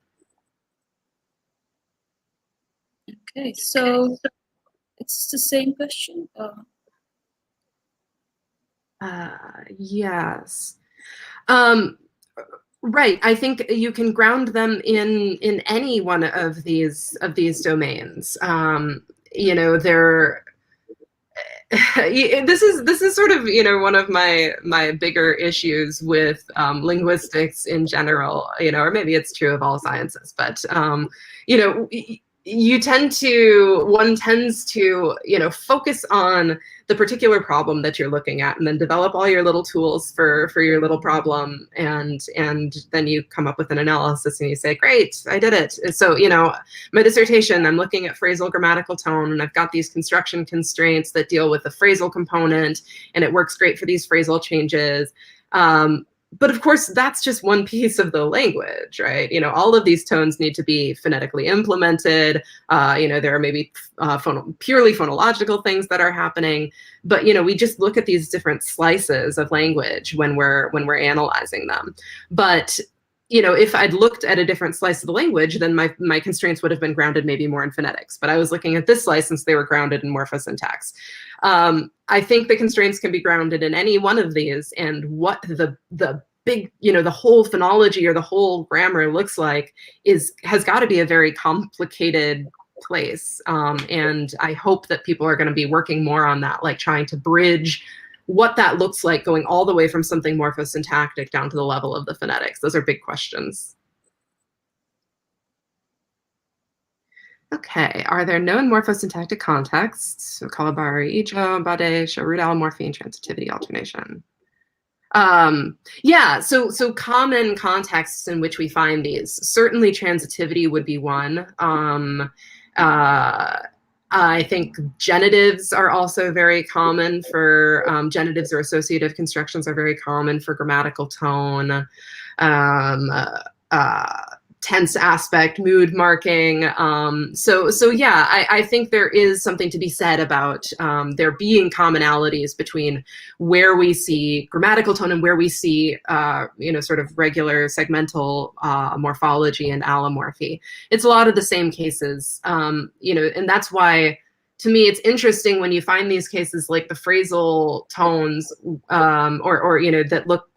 Okay, so it's the same question. Yes. Right. I think you can ground them in any one of these domains. They're this is sort of one of my bigger issues with linguistics in general, or maybe it's true of all sciences, but one tends to focus on the particular problem that you're looking at, and then develop all your little tools for your little problem, and then you come up with an analysis and you say, great, I did it. And so my dissertation, I'm looking at phrasal grammatical tone, and I've got these construction constraints that deal with the phrasal component, and it works great for these phrasal changes. But of course, that's just one piece of the language, right? All of these tones need to be phonetically implemented. There are maybe purely phonological things that are happening, but we just look at these different slices of language when we're analyzing them. But if I'd looked at a different slice of the language, then my constraints would have been grounded maybe more in phonetics. But I was looking at this slice since they were grounded in morphosyntax. I think the constraints can be grounded in any one of these, and what the big, the whole phonology or the whole grammar looks like has got to be a very complicated place. And I hope that people are going to be working more on that, like trying to bridge what that looks like, going all the way from something morphosyntactic down to the level of the phonetics. Those are big questions. Okay, are there known morphosyntactic contexts? So Kalabari, Ijo, Bade, Sharudal, morpheme, transitivity, alternation. Yeah, so common contexts in which we find these, certainly transitivity would be one. I think genitives are also very common for, genitives or associative constructions are very common for grammatical tone. Tense aspect, mood marking. So yeah, I think there is something to be said about there being commonalities between where we see grammatical tone and where we see, sort of regular segmental morphology and allomorphy. It's a lot of the same cases, and that's why, to me, it's interesting when you find these cases like the phrasal tones, or that look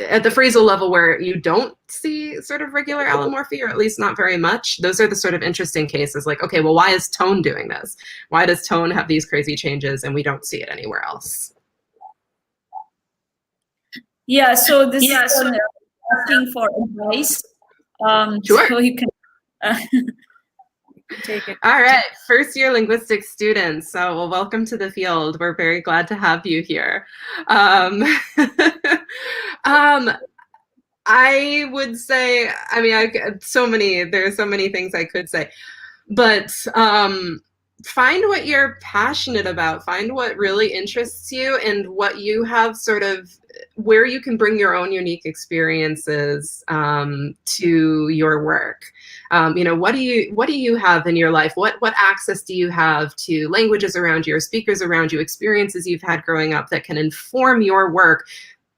at the phrasal level where you don't see sort of regular allomorphy, or at least not very much. Those are the sort of interesting cases, like, okay, well, why is tone doing this? Why does tone have these crazy changes and we don't see it anywhere else? Yeah, so this is asking for advice. Sure. So you can take it. All right, first year linguistics students. So, well, welcome to the field. We're very glad to have you here. I would say, I mean, there's so many things I could say, but find what you're passionate about, find what really interests you, and what you have sort of, where you can bring your own unique experiences to your work. What do you have in your life? What access do you have to languages around you, or speakers around you, experiences you've had growing up that can inform your work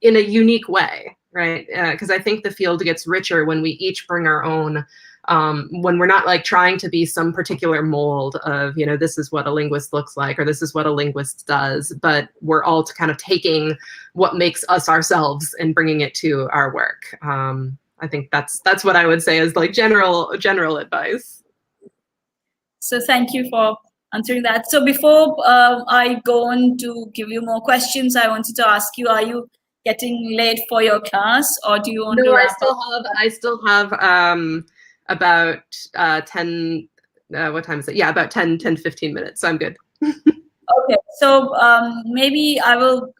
in a unique way, right? Because I think the field gets richer when we each bring our own, when we're not like trying to be some particular mold of, this is what a linguist looks like, or this is what a linguist does, but we're all kind of taking what makes us ourselves and bringing it to our work. I think that's what I would say is like general advice. So thank you for answering that. So before I go on to give you more questions, I wanted to ask you, are you getting late for your class, or do you want to wrap up? I still have about 10, what time is it? Yeah, about 10, 15 minutes, so I'm good. Okay, so maybe I will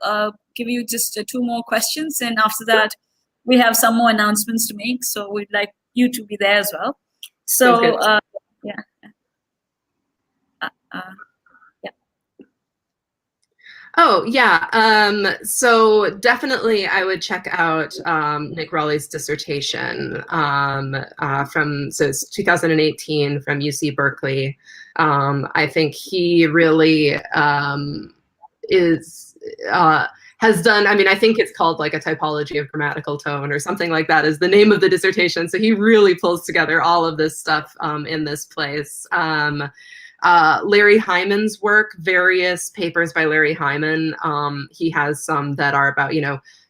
give you just 2 more questions, and after that, we have some more announcements to make, so we'd like you to be there as well. So, yeah. Oh, yeah. So definitely I would check out Nick Rowley's dissertation so it's 2018 from UC Berkeley. I think he really has done, I mean, I think it's called like a typology of grammatical tone or something like that is the name of the dissertation. So he really pulls together all of this stuff in this place. Larry Hyman's work, various papers by Larry Hyman. He has some that are about,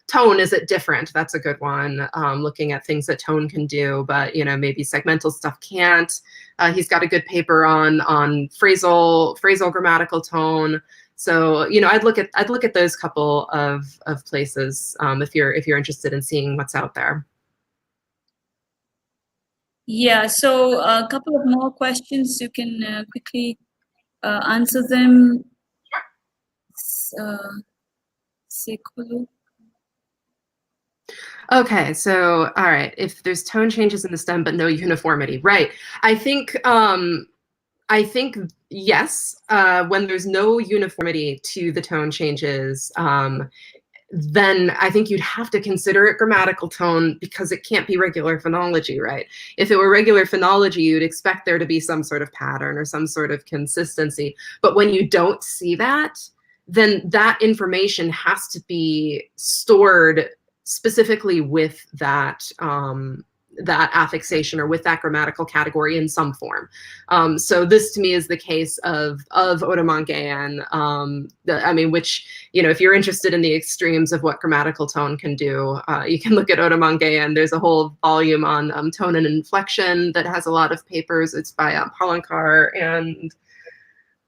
tone, is it different? That's a good one. Looking at things that tone can do, but, maybe segmental stuff can't. He's got a good paper on phrasal grammatical tone. So, I'd look at those couple of places if you're interested in seeing what's out there. Yeah, so a couple of more questions. You can quickly answer them. Okay, so all right, if there's tone changes in the stem but no uniformity, right? I think yes, when there's no uniformity to the tone changes, then I think you'd have to consider it grammatical tone because it can't be regular phonology, right? If it were regular phonology, you'd expect there to be some sort of pattern or some sort of consistency. But when you don't see that, then that information has to be stored specifically with that that affixation or with that grammatical category in some form. So this to me is the case of Otomangayan, I mean, which, if you're interested in the extremes of what grammatical tone can do, you can look at Otomangayan. There's a whole volume on tone and inflection that has a lot of papers. It's by Polankar and,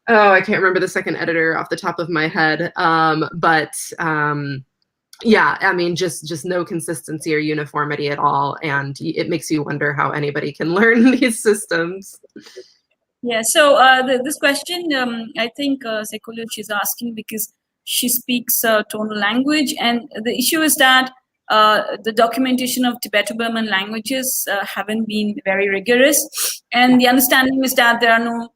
I can't remember the second editor off the top of my head, yeah, I mean, just no consistency or uniformity at all, and it makes you wonder how anybody can learn these systems. Yeah, so this question, I think Sekulich is asking because she speaks tonal language, and the issue is that the documentation of Tibeto-Burman languages haven't been very rigorous, and the understanding is that there are no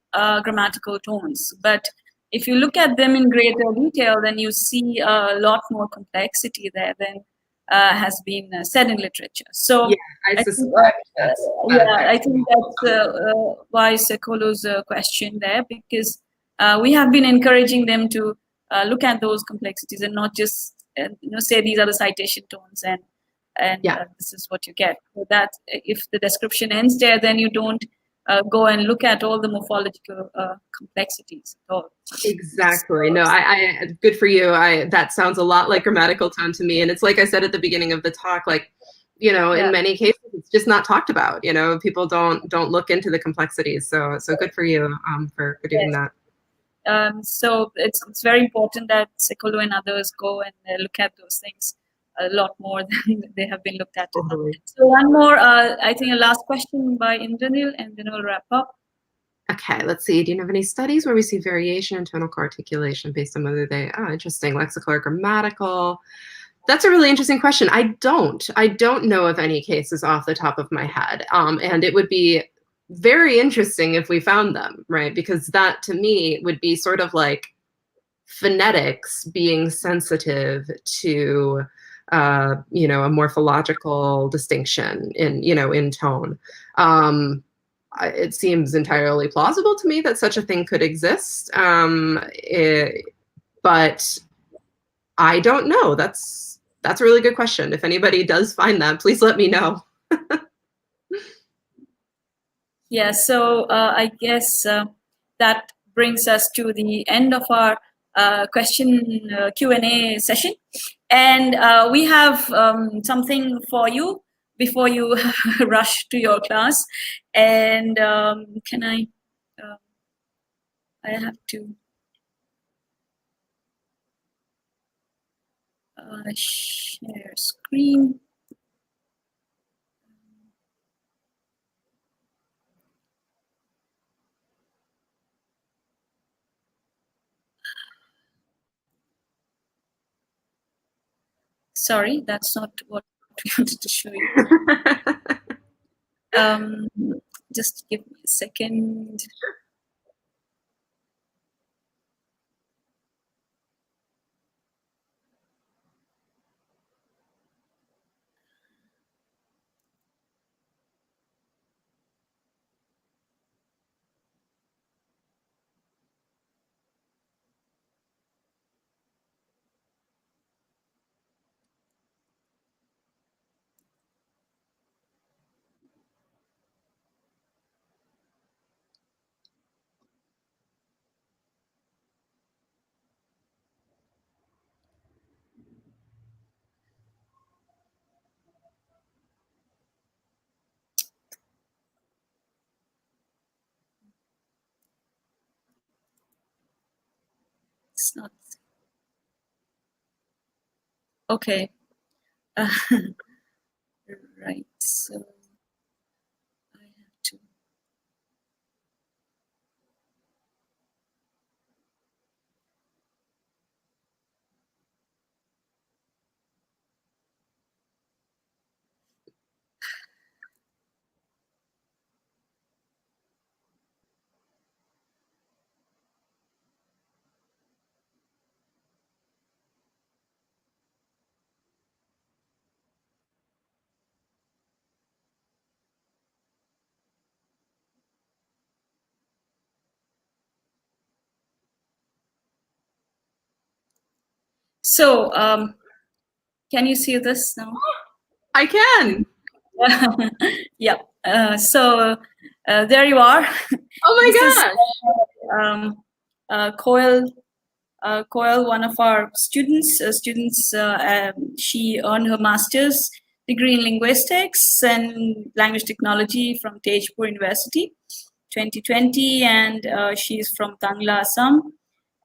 grammatical tones. But if you look at them in greater detail, then you see a lot more complexity there than has been said in literature. So yeah, I suspect I think that's wise Sekolo's question there, because we have been encouraging them to look at those complexities and not just say these are the citation tones and this is what you get. So that if the description ends there, then you don't go and look at all the morphological complexities at all. Exactly. No, I good for you. That sounds a lot like grammatical tone to me. And it's like I said at the beginning of the talk, like, in many cases, it's just not talked about. People don't look into the complexities. So good for you for doing that. So it's very important that Sekolo and others go and look at those things a lot more than they have been looked at. Totally. So one more, I think a last question by Indranil, and then we'll wrap up. Okay, let's see. Do you have any studies where we see variation in tonal co-articulation based on whether they, interesting, lexical or grammatical? That's a really interesting question. I don't know of any cases off the top of my head. And it would be very interesting if we found them, right? Because that to me would be sort of like phonetics being sensitive to a morphological distinction in tone. It seems entirely plausible to me that such a thing could exist, but I don't know. That's a really good question. If anybody does find that, please let me know. Yeah, so I guess that brings us to the end of our question Q&A session. And we have something for you before you rush to your class. And can I have to share screen. Sorry, that's not what we wanted to show you. Just give me a second. It's not okay. Right, so I have to. So, can you see this now? I can. Yeah. So there you are. Oh my gosh. Coil, one of our students. She earned her master's degree in linguistics and language technology from Tejpur University, 2020, and she's from Tangla, Assam.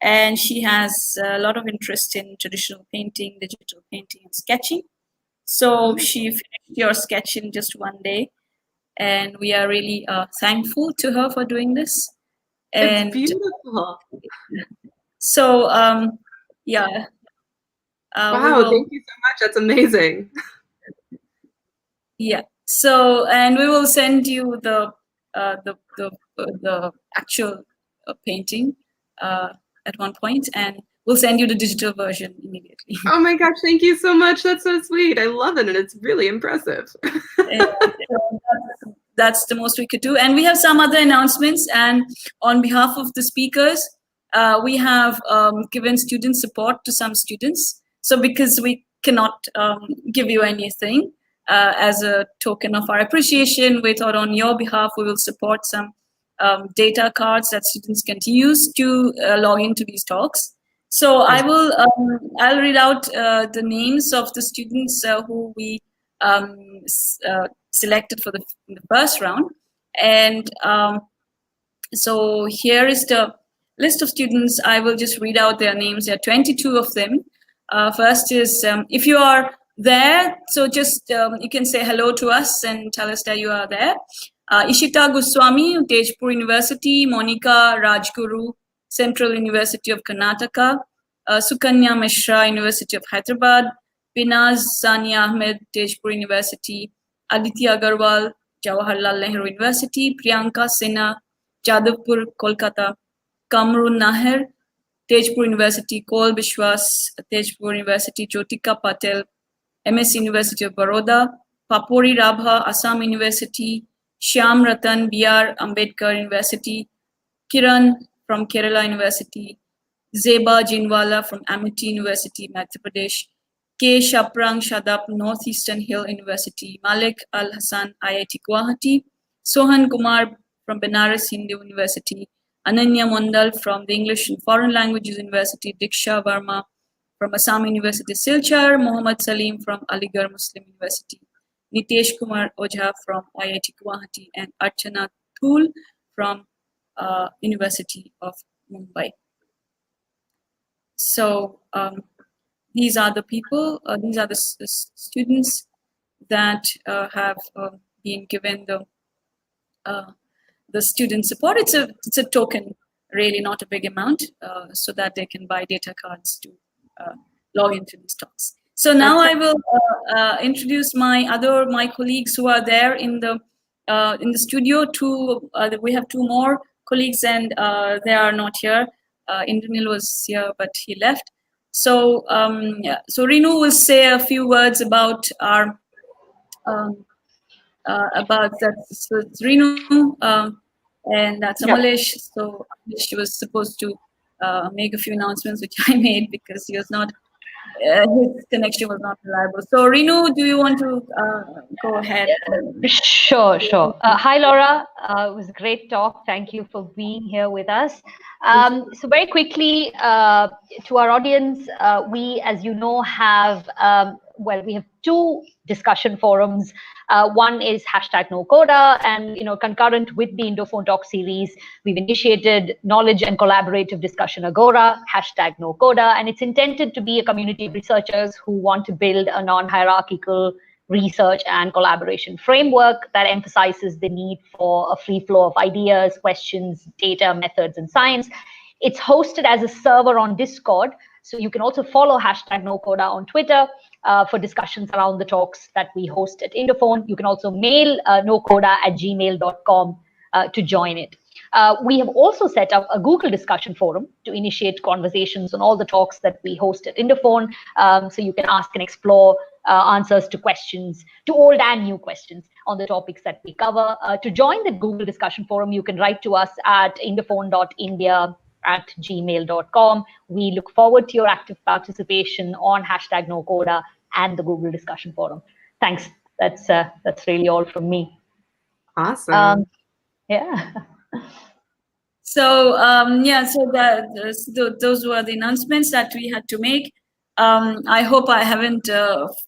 And she has a lot of interest in traditional painting, digital painting, and sketching. So she finished your sketch in just one day, and we are really thankful to her for doing this. And it's beautiful. So Yeah. Wow, thank you so much. That's amazing. Yeah. So, and we will send you the actual painting at one point, and we'll send you the digital version immediately. Oh my gosh, thank you so much. That's so sweet. I love it, and it's really impressive. That's the most we could do. And we have some other announcements. And on behalf of the speakers, we have given student support to some students. So because we cannot give you anything as a token of our appreciation, we thought on your behalf we will support some data cards that students can use to log into these talks. So I'll read out the names of the students who we selected for the first round. And so here is the list of students. I will just read out their names. There are 22 of them. First is, if you are there, so just you can say hello to us and tell us that you are there. Ishita Goswami, Tejpur University. Monica Rajguru, Central University of Karnataka. Sukanya Mishra, University of Hyderabad. Pinaz Sani Ahmed, Tejpur University. Aditya Agarwal, Jawaharlal Nehru University. Priyanka Sinha, Jadavpur, Kolkata. Kamrun Naher, Tejpur University. Kol Bishwas, Tejpur University. Jyotika Patel, MS University of Baroda. Papuri Rabha, Assam University. Shyam Ratan, BR Ambedkar University. Kiran from Kerala University. Zeba Jinwala from Amity University, Madhya Pradesh. K. Shaprang Shadap, Northeastern Hill University. Malik Al Hassan, IIT Guwahati. Sohan Kumar from Benares Hindu University. Ananya Mondal from the English and Foreign Languages University. Diksha Verma from Assam University, Silchar. Mohammad Salim from Aligarh Muslim University. Nitesh Kumar Ojha from IIT Guwahati. And Archana Thul from University of Mumbai. So these are the people, these are the students that have been given the student support. It's a token, really not a big amount, so that they can buy data cards to log into these talks. So now I will introduce my colleagues who are there in the studio. We have two more colleagues, and they are not here. Indranil was here, but he left. So so Renu will say a few words about our about that. So it's Renu, and that's Amalesh. So she was supposed to make a few announcements, which I made because he was not. His connection was not reliable. So Renu, do you want to go ahead? Sure. Hi, Laura. It was a great talk. Thank you for being here with us. So very quickly, to our audience, we, as you know, have, we have two discussion forums. One is #NoCoda, and concurrent with the IndoPhone Talk series, we've initiated Knowledge and Collaborative Discussion Agora, #NoCoda, and it's intended to be a community of researchers who want to build a non-hierarchical research and collaboration framework that emphasizes the need for a free flow of ideas, questions, data, methods, and science. It's hosted as a server on Discord, so you can also follow #NoCoda on Twitter for discussions around the talks that we host at IndoPhone. You can also mail nocoda@gmail.com to join it. We have also set up a Google discussion forum to initiate conversations on all the talks that we host at IndoPhone, so you can ask and explore answers to questions, to old and new questions on the topics that we cover. To join the Google discussion forum, you can write to us at indophone.india@gmail.com. We look forward to your active participation on #NoCoda and the Google discussion forum. Thanks. That's really all from me. Awesome. Yeah. So so those were the announcements that we had to make. I hope I haven't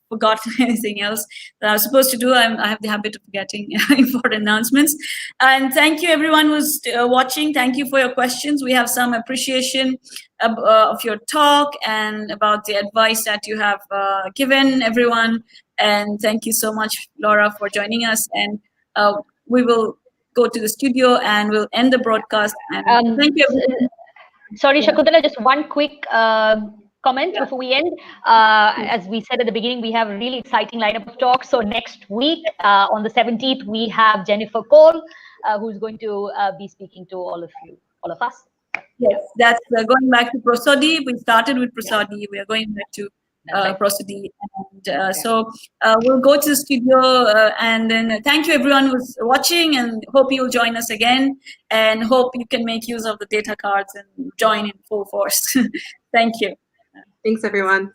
forgotten anything else that I was supposed to do. I have the habit of forgetting important announcements. And thank you everyone who's watching. Thank you for your questions. We have some appreciation of your talk and about the advice that you have given everyone. And thank you so much, Laura, for joining us. And we will go to the studio and we'll end the broadcast. And thank you. Sorry, Shakuntala, just one quick comment before we end? As we said at the beginning, we have a really exciting lineup of talks. So next week, on the 17th, we have Jennifer Cole, who's going to be speaking to all of us. Yes, that's going back to prosody. We started with prosody. We are going back to prosody. And so we'll go to the studio and then thank you everyone who's watching, and hope you'll join us again, and hope you can make use of the data cards and join in full force. Thank you. Thanks, everyone.